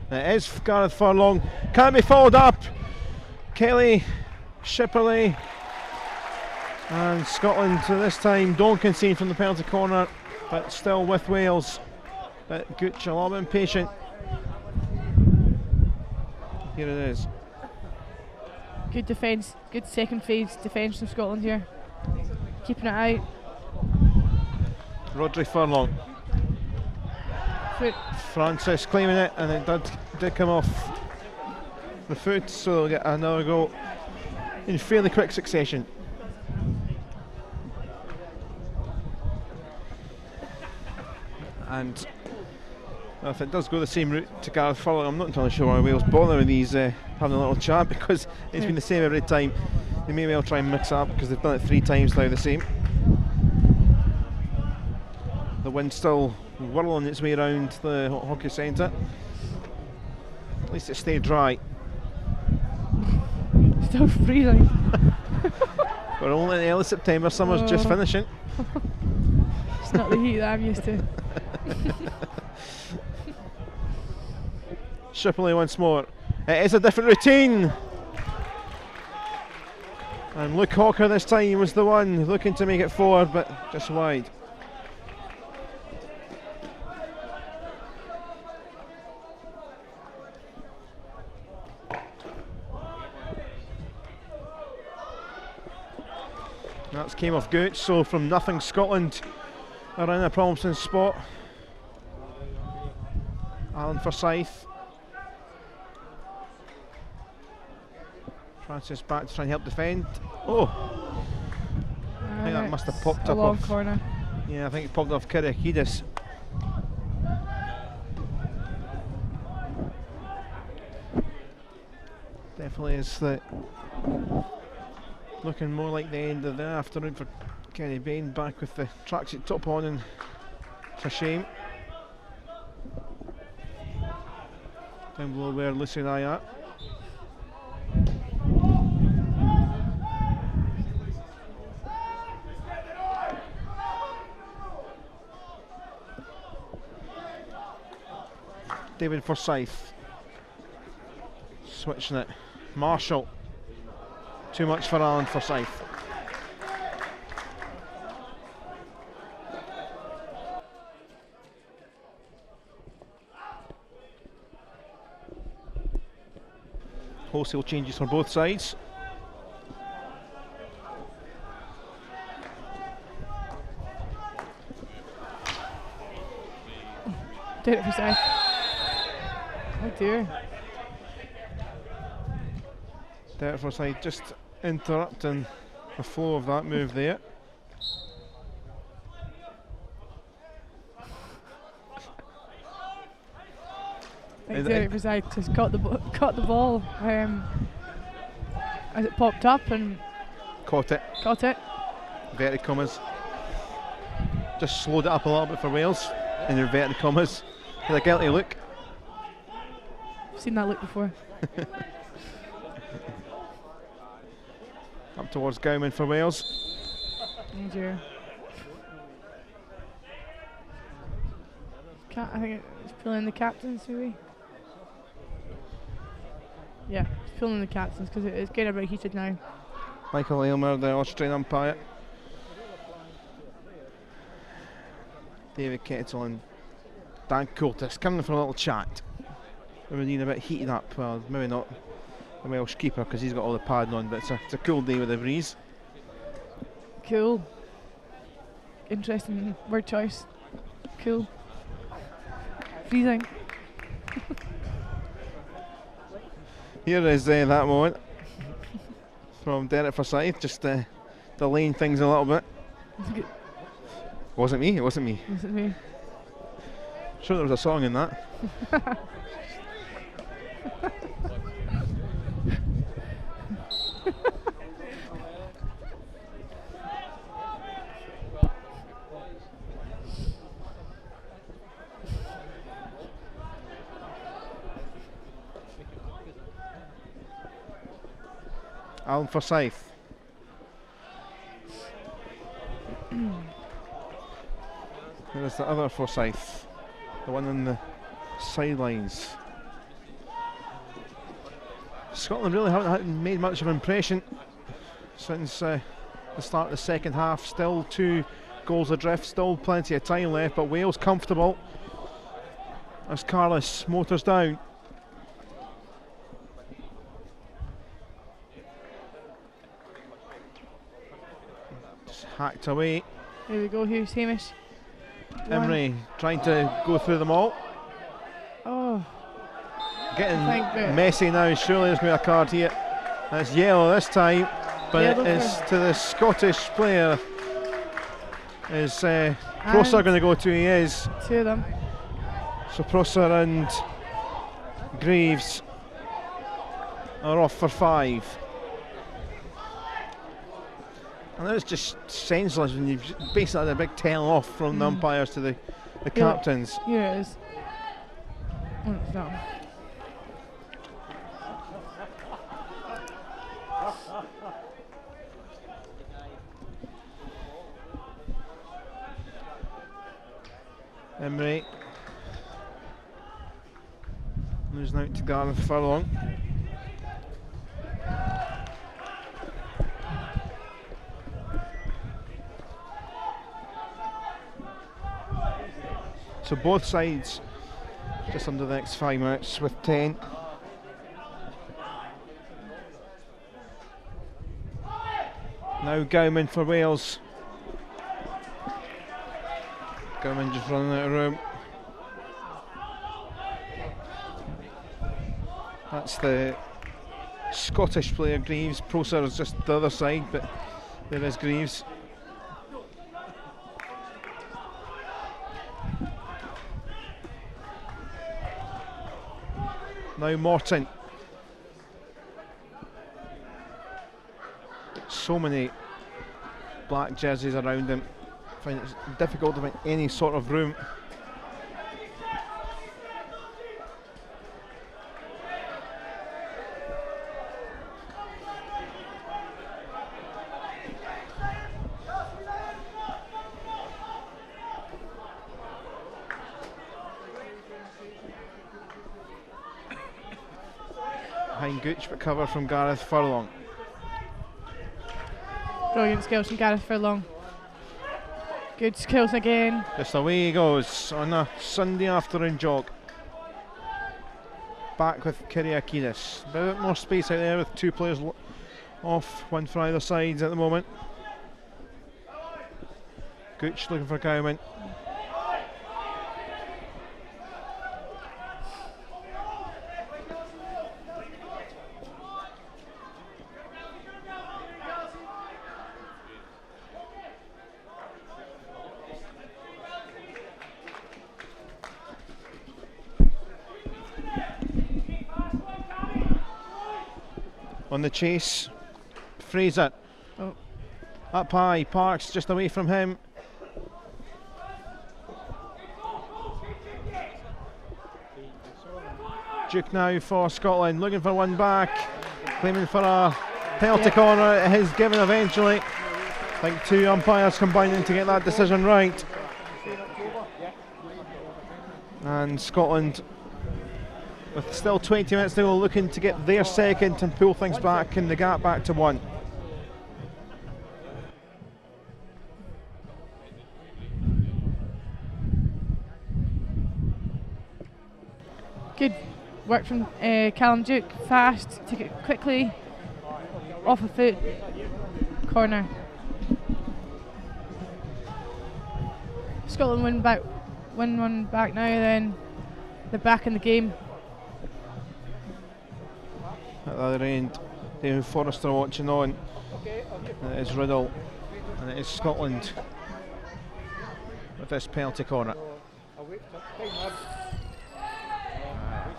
S1: It is Gareth Furlong. Can't be followed up. Kelly, Shipley, and Scotland to this time don't concede from the penalty corner, but still with Wales. But Gooch a little bit impatient. Here it is.
S2: Good defence, good second phase defence from Scotland here. Keeping it out.
S1: Rodri Furlong.
S2: Foot.
S1: Francis claiming it, and it did come off the foot, so they'll get another goal in fairly quick succession. And if it does go the same route to Gareth Furlong, I'm not entirely sure why Wales bother with these having a little chat, because it's been the same every time. They may well try and mix up because they've done it 3 times now the same. The wind still whirling its way around the Hockey Centre. At least it stayed dry.
S2: Still freezing.
S1: We're only in early September, summer's just finishing.
S2: It's not the heat that I'm used to.
S1: Shipley once more. It is a different routine. And Luke Hawker this time was the one looking to make it forward, but just wide. That's came off Gooch, so from nothing Scotland are in a promising spot. Alan Forsyth. Francis back to try and help defend. Oh! I think that must have popped up off.
S2: Corner.
S1: Yeah, I think it popped off Kyriakidis. Definitely is looking more like the end of the afternoon for Kenny Bain, back with the tracksuit top on, and it's a shame. Down below where Lucy and I are. David Forsyth switching it. Marshall. Too much for Alan Forsyth. Wholesale changes for both sides.
S2: Did it for Forsyth. Oh dear.
S1: Derek Forsyth just interrupting the flow of that move there.
S2: Derek Forsyth just caught the ball as it popped up and
S1: Caught it. Inverted commas. Just slowed it up a little bit for Wales in inverted commas. With a guilty look.
S2: I've seen that look before.
S1: Up towards Gowman for Wales.
S2: Oh dear. I think it's pulling the captains, maybe. Yeah, it's pulling the captains because it's getting a bit heated now.
S1: Michael Aylmer, the Austrian umpire. David Kettle and Dan Coulter coming for a little chat. We need a bit heated up. Well, maybe not the Welsh keeper because he's got all the padding on, but it's a cool day with a breeze.
S2: Cool. Interesting word choice. Cool. Freezing.
S1: Here is that moment from Derek Forsyth, just delaying things a little bit. Wasn't me.
S2: Wasn't me.
S1: Sure there was a song in that. Alan Forsyth. There's the other Forsyth, the one on the sidelines. Scotland really haven't made much of an impression since the start of the second half. Still 2 goals adrift, still plenty of time left, but Wales comfortable. as Carlos motors down. Just hacked away.
S2: Here we go, here's Hamish.
S1: Emery trying to go through them all.
S2: Oh,
S1: Getting
S2: I think
S1: messy now. Surely there's going to be a card here. And it's yellow this time, but
S2: Yellow
S1: it is
S2: for-
S1: to the Scottish player. Is Prosser going to go to? He is.
S2: two of them.
S1: So Prosser and Greaves are off for 5. And it's just senseless when you've basically had a big tell off from the umpires to the captains.
S2: Here it is. Oh, it's that one.
S1: Emery losing out to Gareth Furlong. So both sides just under the next 5 minutes with 10. Now Gowman for Wales. Gowman just running out of room. That's the Scottish player Greaves. Prosser is just the other side, but there is Greaves. Now Morton. So many black jerseys around him. I find it's difficult to find any sort of room. Behind Gooch, but cover from Gareth Furlong.
S2: Brilliant skills from Gareth Furlong. Good skills again.
S1: Just away he goes on a Sunday afternoon jog. Back with Kyriakidis. A bit more space out there with 2 players off, 1 for either side at the moment. Gooch looking for Gowman. On the chase, Fraser.
S2: Oh.
S1: Up high, Parks just away from him. Duke now for Scotland, looking for one back, claiming for a penalty corner. It is given eventually. I think 2 umpires combining to get that decision right. And Scotland, with still 20 minutes to go, looking to get their second and pull things back in the gap back to 1.
S2: Good work from Callum Duke. Fast, took it quickly. Off a foot. Corner. Scotland win one back now, then they're back in the game.
S1: At the other end, David Forrester watching on. And it is Riddle, and it is Scotland with this penalty corner.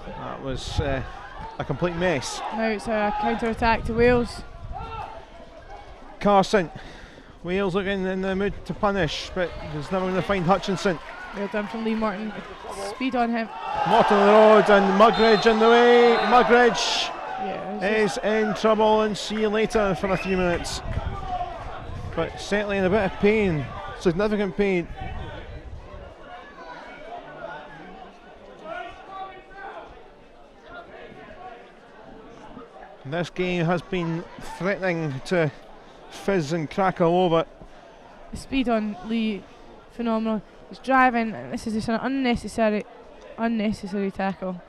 S1: That was a complete mess.
S2: Now it's a counter-attack to Wales.
S1: Carson, Wales looking in the mood to punish, but there's never going to find Hutchinson.
S2: Well done from Lee Morton. Speed on him.
S1: Morton on the road, and Mugridge in the way. Mugridge
S2: Yeah,
S1: is in trouble, and see you later for a few minutes. But certainly in a bit of pain, significant pain. This game has been threatening to fizz and crack all over.
S2: the speed on Lee, phenomenal. He's driving. This is just an unnecessary Unnecessary tackle.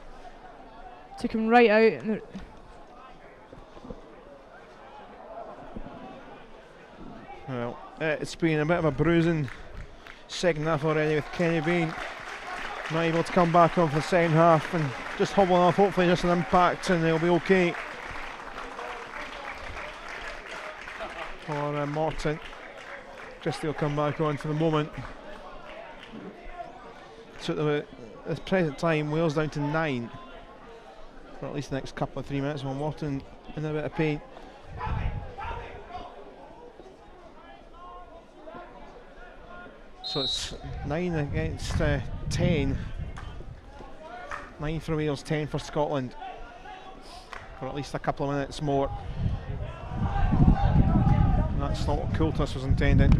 S2: Took him right out. And
S1: well, it's been a bit of a bruising second half already with Kenny Bean not able to come back on for the second half and just hobbling off, hopefully just an impact and they'll be okay. For Morton. Christie will come back on for the moment. So at the present time, Wales down to 9 for at least the next couple of 3 minutes, while Morton in a bit of pain. So it's 9 against 10. 9 for Wales, 10 for Scotland for at least a couple of minutes more. And that's not what Coulter was intending.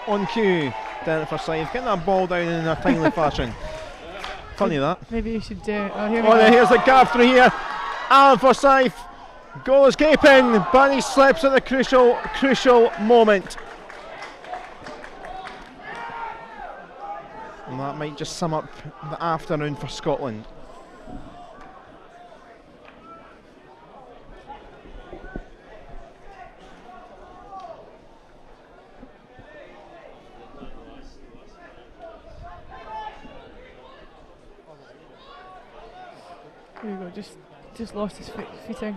S1: On cue, down at Forsyth, getting that ball down in a timely fashion. Funny that.
S2: maybe you should do it. Oh, here we
S1: Oh,
S2: go.
S1: here's the gap through here. Alan Forsyth, goal escaping, but he slips at the crucial moment. And that might just sum up the afternoon for Scotland.
S2: Here we go. Just lost his footing.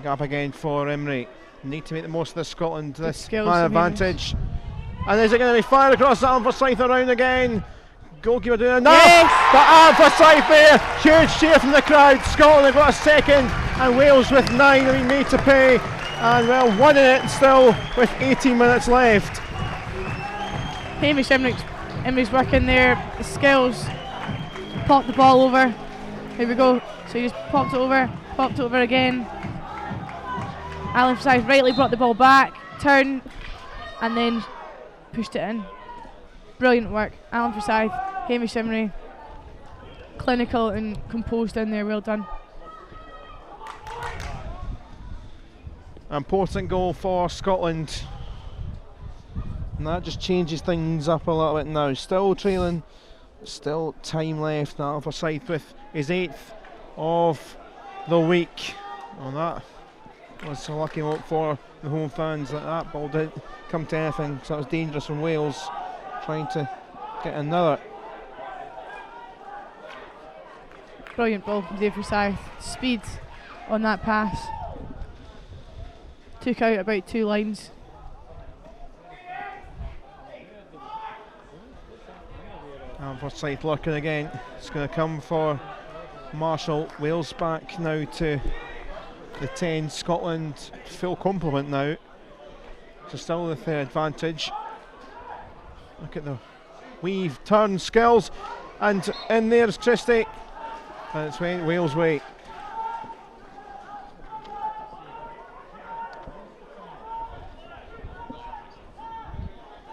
S1: Gap again for Emery. Need to make the most of this Scotland, this
S2: skills
S1: man
S2: from
S1: advantage. And is it going to be fired across Alan Forsyth around again? Goalkeeper doing enough.
S2: Yes!
S1: But Alan Forsyth there, huge cheer from the crowd. Scotland have got a second, and Wales with 9 have been made to pay. And well, 1 in it still with 18 minutes left.
S2: Hamish Emery's working there. The skills. Popped the ball over. Here we go. So he just popped it over again. Alan Forsyth rightly brought the ball back, turned, and then pushed it in. Brilliant work. Alan Forsyth, Hamish Emery. Clinical and composed in there. Well done.
S1: Important goal for Scotland. And that just changes things up a little bit now. Still trailing, still time left now. Forsyth with his 8th of the week. And that was a lucky note for the home fans that that ball didn't come to anything. So it was dangerous from Wales trying to get another.
S2: Brilliant ball from Dave Forsyth. Speed on that pass. Took out about 2 lines.
S1: And Forsyth looking again. It's going to come for Marshall. Wales back now to the 10. Scotland full complement now. So still with the advantage. Look at the weave, turn, skills. And in there's Christie. And it's Wales' way.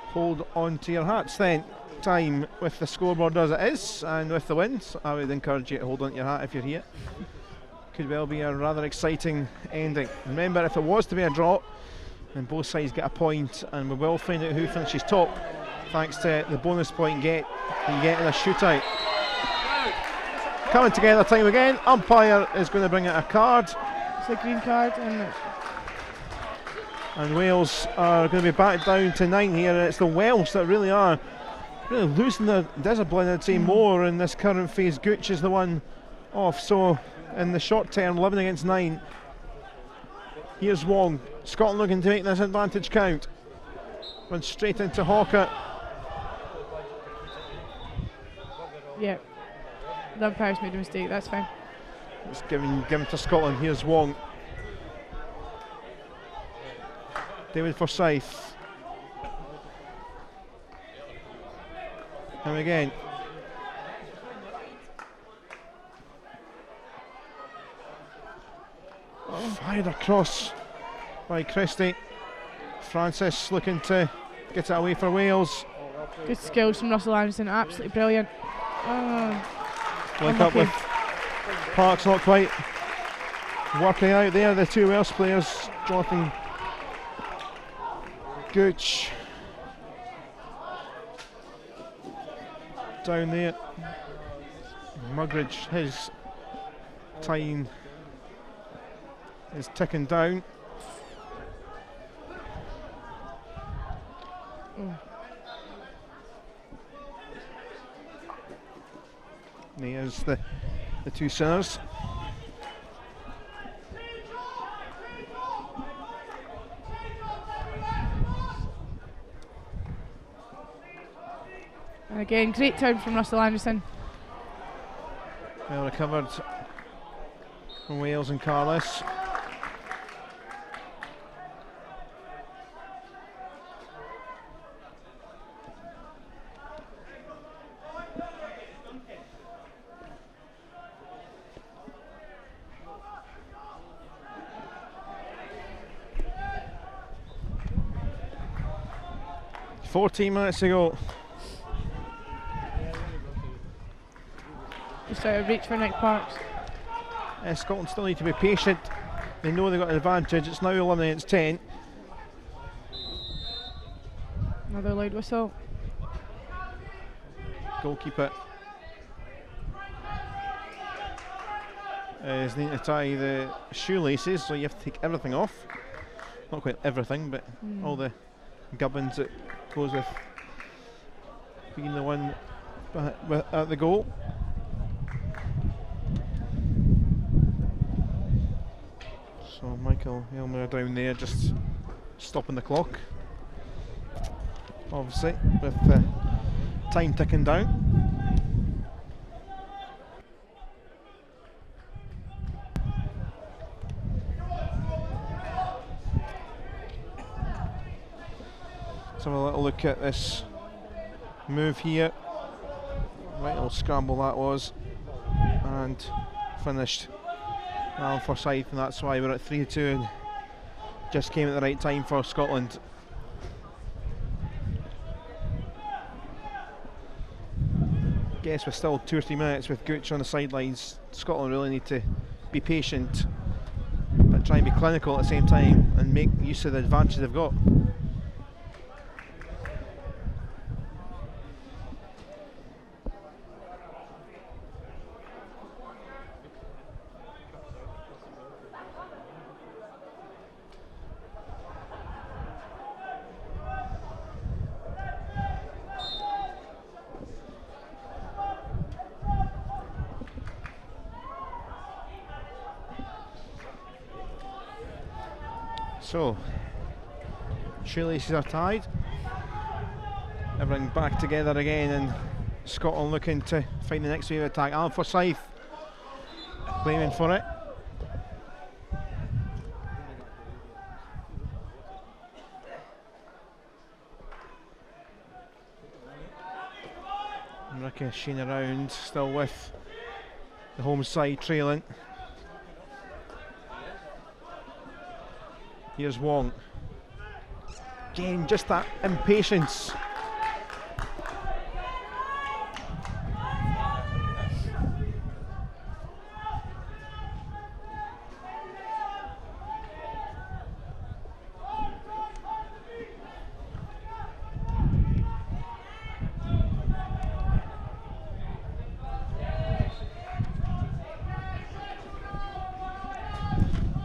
S1: Hold on to your hats then. Time with the scoreboard as it is, and with the wins, I would encourage you to hold on to your hat if you're here. Could well be a rather exciting ending. Remember, if it was to be a draw, then both sides get a point, and we will find out who finishes top, thanks to the bonus point you get in a shootout. Coming together time again. Umpire is going to bring out a card.
S2: It's a green card,
S1: And Wales are going to be back down to 9 here, and it's the Welsh that really are losing their discipline, I'd say, more in this current phase. Gooch is the one off, so in the short term, 11 against 9. Here's Wong. Scotland looking to make this advantage count. Went straight into Hawker.
S2: yeah. The umpire's made a mistake, that's fine.
S1: It's given to Scotland. Here's Wong. David Forsyth. And again. Fired across by Christie. Francis looking to get it away for Wales.
S2: Good skills from Russell Anderson, absolutely brilliant.
S1: Link up with Park's not quite working out there. The two Welsh players, Jonathan Gooch down there. Mugridge, his time is ticking down. There's the two sinners.
S2: And again, great turn from Russell Anderson.
S1: Well recovered from Wales and Carlos. "14 minutes to go."
S2: Just out of reach for Nick Parks.
S1: Scotland still need to be patient. They know they've got an advantage. It's now 11 against 10.
S2: Another loud whistle.
S1: Goalkeeper is needing to tie the shoelaces, so you have to take everything off. Not quite everything, but all the gubbins that goes with being the one at the goal. So Michael Aylmer down there just stopping the clock, obviously, with time ticking down. Let's have a little look at this move here. Right little scramble that was, and finished Alan Forsyth, and that's why we're at 3-2 and just came at the right time for Scotland. Guess we're still 2 or 3 minutes with Gooch on the sidelines. Scotland really need to be patient, but try and be clinical at the same time and make use of the advantage they've got. So, shoelaces are tied. Everything back together again, and Scotland looking to find the next wave of attack. Alan Forsyth claiming for it. And ricocheting around, still with the home side trailing. Here's Wong. Again, just that impatience.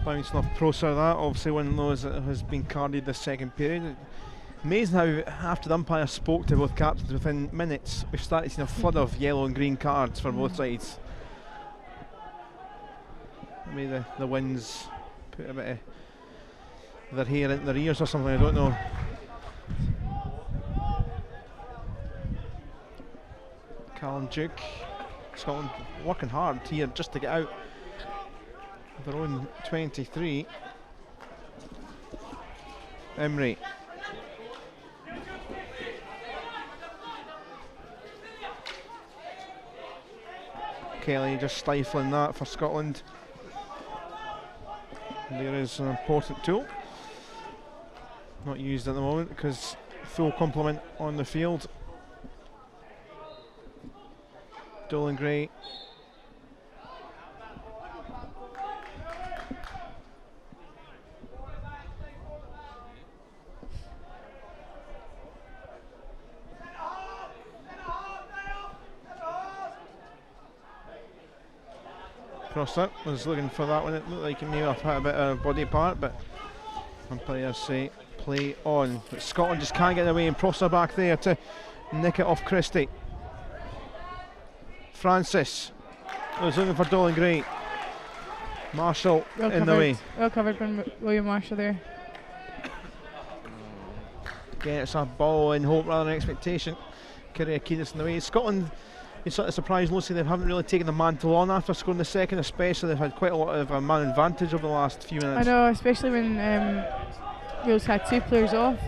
S1: Bouncing off Prosser, that obviously one of those that has been carded this second period. Amazing how after the umpire spoke to both captains within minutes, we've started seeing a flood of yellow and green cards for both sides. Maybe the winds put a bit of their hair into their ears or something, I don't know. Callum Duke, Scotland working hard here just to get out their own 23. Emery. Kelly just stifling that for Scotland. And there is an important tool. Not used at the moment because full complement on the field. Dolan Gray Prosser was looking for that one. It looked like he may have hit a bit of body part, but umpires say play on. But Scotland just can't get away, and Prosser back there to nick it off Christie. Francis was looking for Dolan Gray. Marshall in the way.
S2: Well covered from William Marshall there.
S1: Again, it's a ball in hope rather than expectation. Kyriakidis in the way. Scotland, it's sort of surprised mostly they haven't really taken the mantle on after scoring the second, especially they've had quite a lot of man advantage over the last few minutes.
S2: I know, especially when Wales had 2 players off.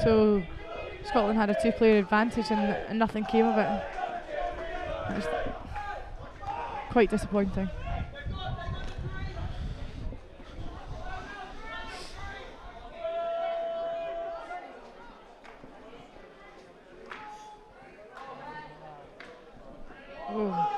S2: So Scotland had a 2-player advantage and nothing came of it. It was quite disappointing. Oh.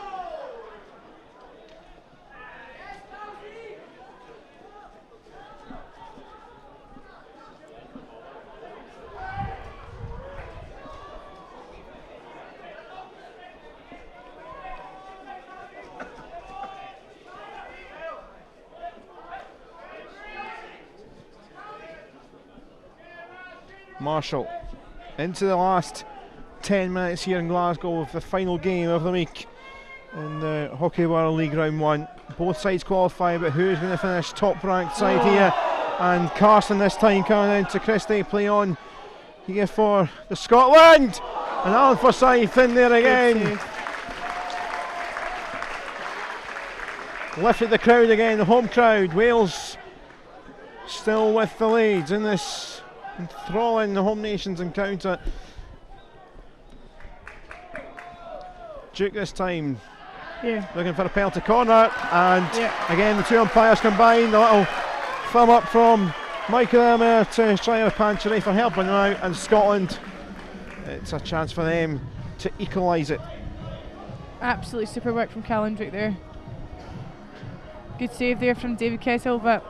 S1: Marshall into the last 10 minutes here in Glasgow of the final game of the week in the Hockey World League Round 1. Both sides qualify, but who's going to finish top ranked side here? And Carson this time coming into Christie, play on here for the Scotland, and Alan Forsyth in there again. Lifted the crowd again, the home crowd. Wales still with the leads in this enthralling the home nations encounter. Duke this time looking for a penalty corner, and again the two umpires combined. A little thumb up from Michael Elmer to Shire Panchery for helping them out, and Scotland, it's a chance for them to equalise it.
S2: Absolutely super work from Calendrick there. Good save there from David Kettle, but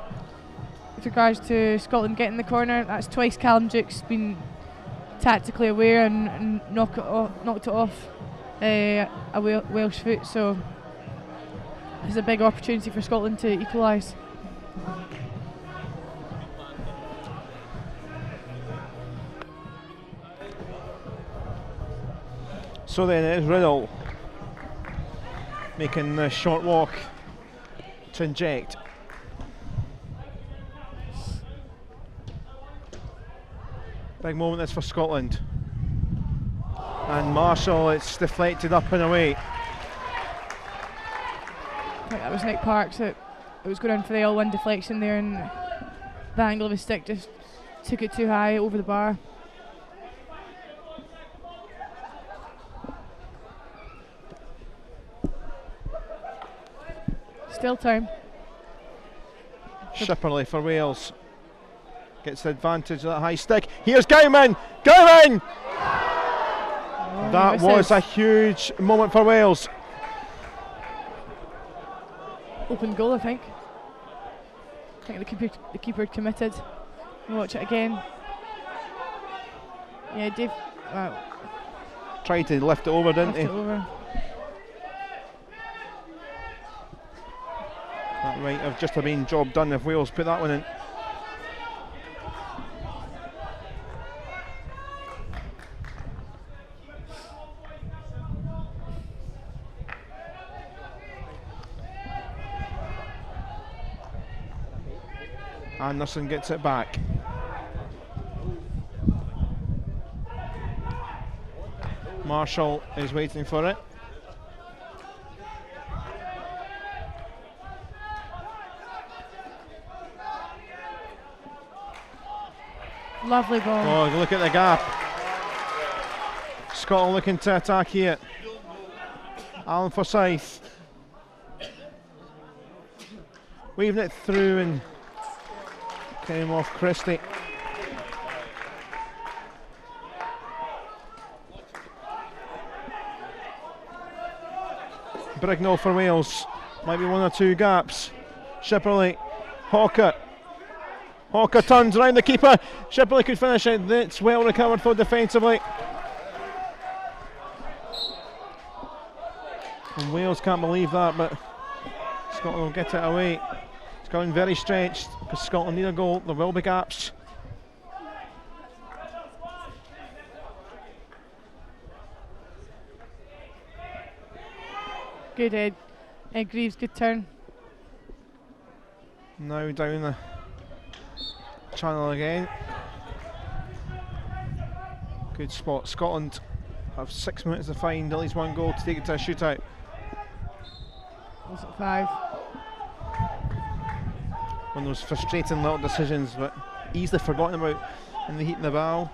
S2: with regards to Scotland getting the corner, that's twice Callum Duke's been tactically aware and knocked it off a Welsh foot, so it's a big opportunity for Scotland to equalise.
S1: So then it is Riddle making the short walk to inject. Big moment this for Scotland. And Marshall, it's deflected up and away.
S2: I think that was Nick Parks. It was going in for the L1 deflection there, and the angle of his stick just took it too high over the bar. Still time.
S1: Shipperley for Wales. Gets the advantage of that high stick. Here's Gowman! Gowman! That was a huge moment for Wales.
S2: Open goal, I think. I think the keeper committed. Watch it again. Yeah, Dave. Wow.
S1: Tried to lift it over, didn't he?
S2: Over.
S1: That might have just been job done if Wales put that one in. Anderson gets it back. Marshall is waiting for it.
S2: Lovely ball.
S1: Oh, look at the gap. Scotland looking to attack here. Alan Forsyth weaving it through and came off Christie. Brignall for Wales. Might be one or two gaps. Shipperley. Hawker. Hawker turns around the keeper. Shipperley could finish it. It's well recovered for defensively. And Wales can't believe that, but Scotland will get it away. Scotland very stretched because Scotland need a goal. There will be gaps.
S2: Good Ed Greaves, good turn.
S1: Now down the channel again. Good spot. Scotland have 6 minutes to find at least one goal to take it to a shootout.
S2: Was it 5?
S1: One of those frustrating little decisions, but easily forgotten about in the heat of the battle.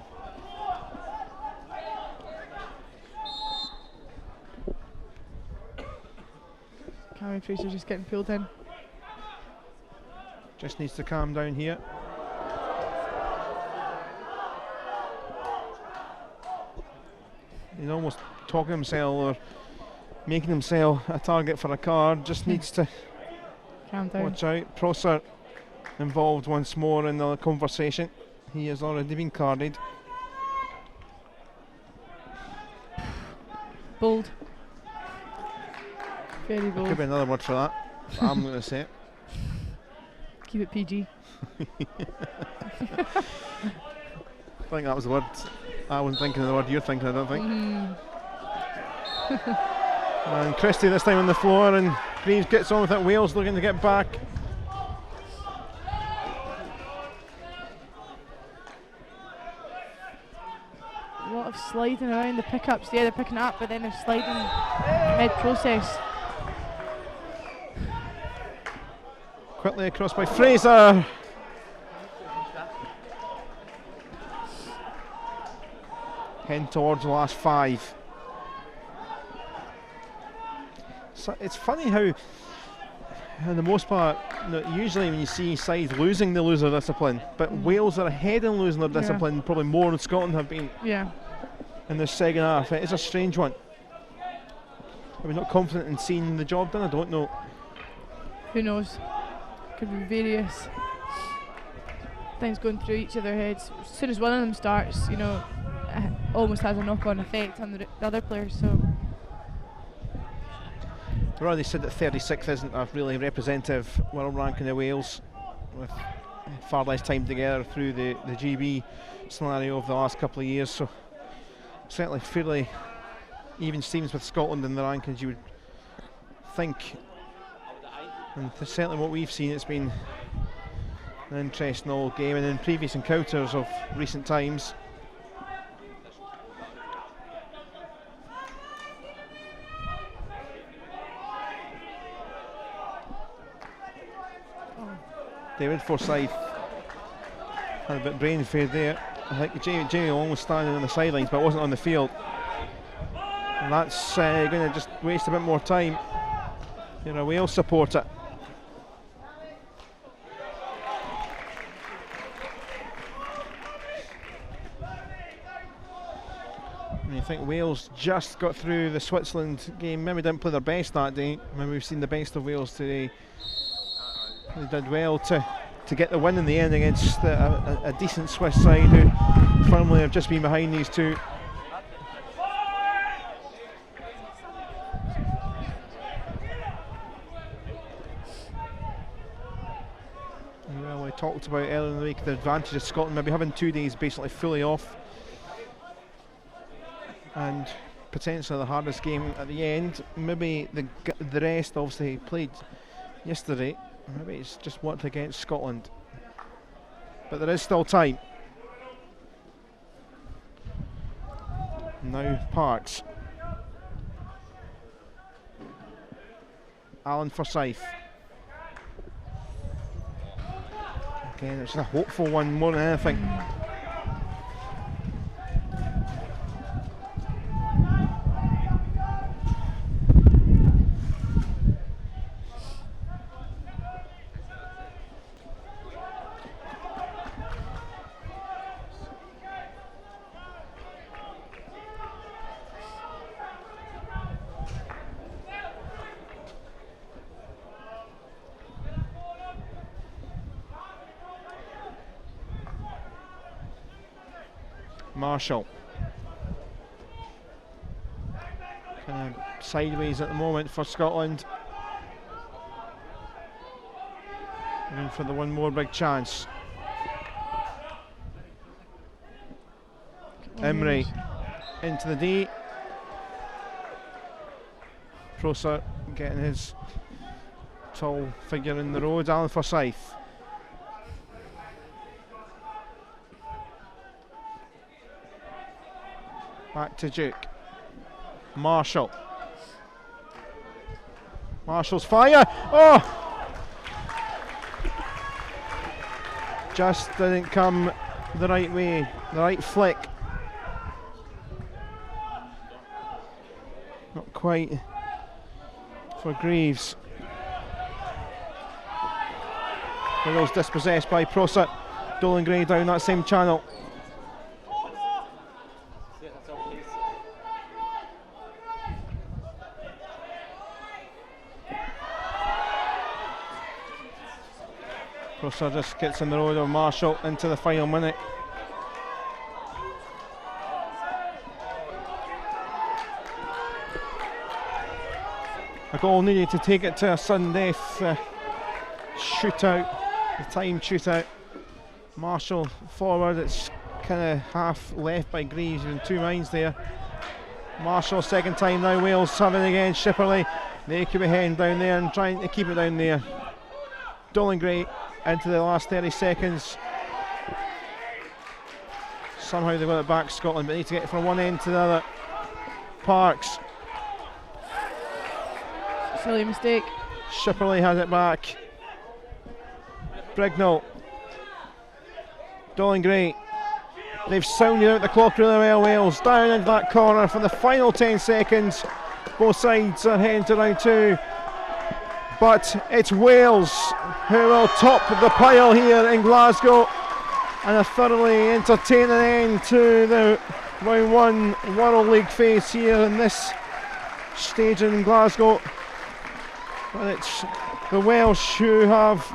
S2: Cameron Fraser just getting pulled in.
S1: Just needs to calm down here. He's almost talking himself or making himself a target for a card. Just needs to
S2: Calm down.
S1: watch out. Prosser involved once more in the conversation. He has already been carded.
S2: Bold. Very bold.
S1: Could be another word for that, but I'm going to say it.
S2: Keep it PG.
S1: I think that was the word. I wasn't thinking of the word you're thinking, I don't think. And Christie this time on the floor, and Greaves gets on with it. Wales looking to get back.
S2: A lot of sliding around the pickups. Yeah, they're picking it up, but then they're sliding mid-process.
S1: Quickly across by Fraser. Heading towards the last 5. So it's funny how, for the most part, usually when you see sides losing, they lose their discipline. But Wales are ahead in losing their discipline, probably more than Scotland have been in the second half. It is a strange one. Are we not confident in seeing the job done? I don't know.
S2: Who knows? Could be various things going through each of their heads. As soon as one of them starts, it almost has a knock-on effect on the other players. So
S1: I've already said that 36th isn't a really representative world ranking of Wales, with far less time together through the GB scenario of the last couple of years. So certainly fairly even Stevens with Scotland in the rankings, you would think. And certainly what we've seen, it's been an interesting old game, and in previous encounters of recent times, David Forsyth had a bit of brain fade there. I think Jamie Long was standing on the sidelines but wasn't on the field, and that's going to just waste a bit more time. You're a Wales supporter. And you think Wales just got through the Switzerland game, maybe didn't play their best that day. Maybe we've seen the best of Wales today. They did well to get the win in the end against a decent Swiss side who firmly have just been behind these two. Well, we talked about earlier in the week the advantage of Scotland maybe having 2 days basically fully off, and potentially the hardest game at the end. Maybe the rest obviously played yesterday. Maybe it's just worked against Scotland, but there is still time. Now Parks. Alan Forsyth. Again, it's a hopeful one more than anything. Marshall. Kind of sideways at the moment for Scotland. in for the one more big chance. Emery into the D. Prosser getting his tall figure in the road. Alan Forsyth. Back to Duke. Marshall. Marshall's fire. Oh! Just didn't come the right way, the right flick. Not quite for Greaves. Wales dispossessed by Prosser. Dolan Gray down that same channel. Prosser just gets in the road of Marshall into the final minute. A goal needed to take it to a sudden death shootout, the time shootout. Marshall forward, it's kind of half left by Greaves, in two minds there. Marshall second time now, Wales having again Shipperley. They could be heading down there and trying to keep it down there. Dolan Gray into the last 30 seconds. Somehow they got it back, Scotland, but they need to get it from one end to the other. Parks.
S2: Silly mistake.
S1: Shipperley has it back. Brignall. Dolan Gray. They've sounded out the clock really well, Wales. Down into that corner for the final 10 seconds. Both sides are heading to round two. But it's Wales who will top the pile here in Glasgow. And a thoroughly entertaining end to the round one World League phase here in this stage in Glasgow. And it's the Welsh who have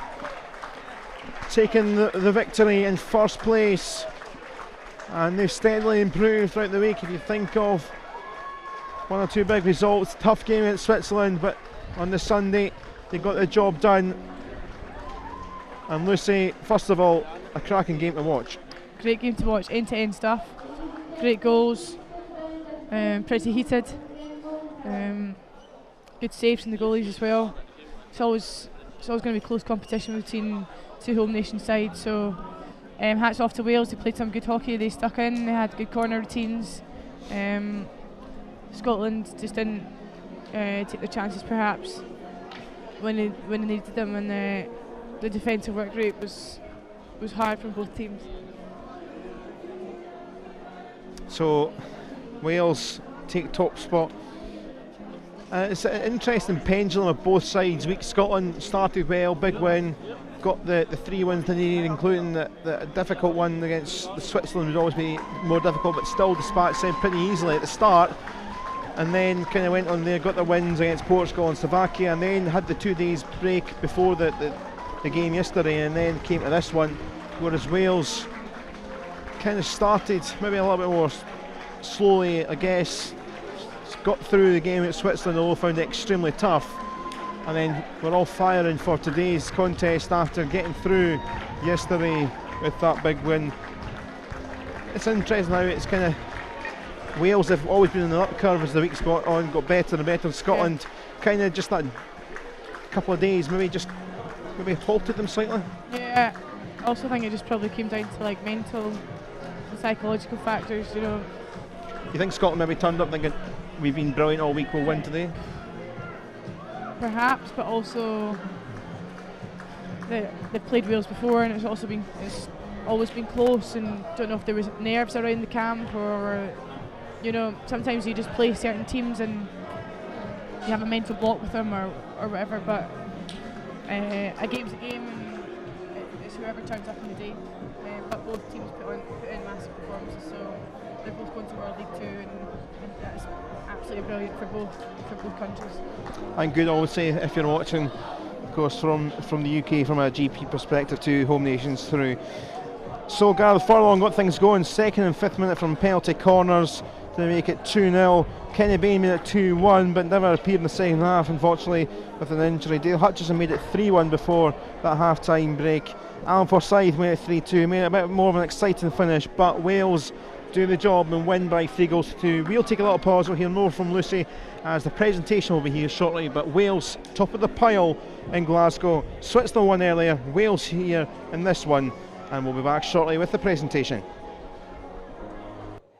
S1: taken the victory in first place, and they've steadily improved throughout the week. If you think of one or two big results, tough game against Switzerland, but on the Sunday they got the job done. And Lucy, first of all, a cracking game to watch.
S2: Great game to watch, end-to-end stuff, great goals, pretty heated, good saves from the goalies as well. It's always going to be close competition between two home nation sides, so hats off to Wales. They played some good hockey, they stuck in, they had good corner routines. Scotland just didn't take their chances perhaps when they needed them, and the defensive work rate was hard from both teams.
S1: So Wales take top spot. It's an interesting pendulum of both sides. Week Scotland started well, big win, got the 3 wins they needed, including the difficult one against the Switzerland would always be more difficult, but still dispatched them pretty easily at the start. And then kind of went on there, got the wins against Portugal and Slovakia, and then had the 2 days break before the game yesterday, and then came to this one. Whereas Wales kind of started maybe a little bit more slowly, I guess. Got through the game at Switzerland, although found it extremely tough, and then we're all firing for today's contest after getting through yesterday with that big win. It's interesting how it's kind of Wales have always been in the up curve as the weeks got on, got better and better. Scotland kind of just that couple of days maybe halted them slightly.
S2: Yeah, I also think it just probably came down to like mental and psychological factors, you know.
S1: You think Scotland maybe turned up thinking we've been brilliant all week, we'll win today?
S2: Perhaps, but also they played Wales before, and it's always been close, and don't know if there was nerves around the camp, or you know, sometimes you just play certain teams and you have a mental block with them or whatever, but a game's a game, and it's whoever turns up on the day. But both teams put in massive performances, so they're both going to World League 2, and that's absolutely brilliant for both countries.
S1: And good, I would say, if you're watching, of course, from the UK, from a GP perspective, 2 home nations through. So Gareth Furlong got things going, 2nd and 5th minute from penalty corners to make it 2-0. Kenny Bain made it 2-1, but never appeared in the second half, unfortunately, with an injury. Dale Hutchison made it 3-1 before that half-time break. Alan Forsyth made it 3-2, made it a bit more of an exciting finish, but Wales do the job and win by 3-2. We'll take a little pause, we'll hear more from Lucy as the presentation will be here shortly, but Wales top of the pile in Glasgow. Switzerland won earlier, Wales here in this one, and we'll be back shortly with the presentation.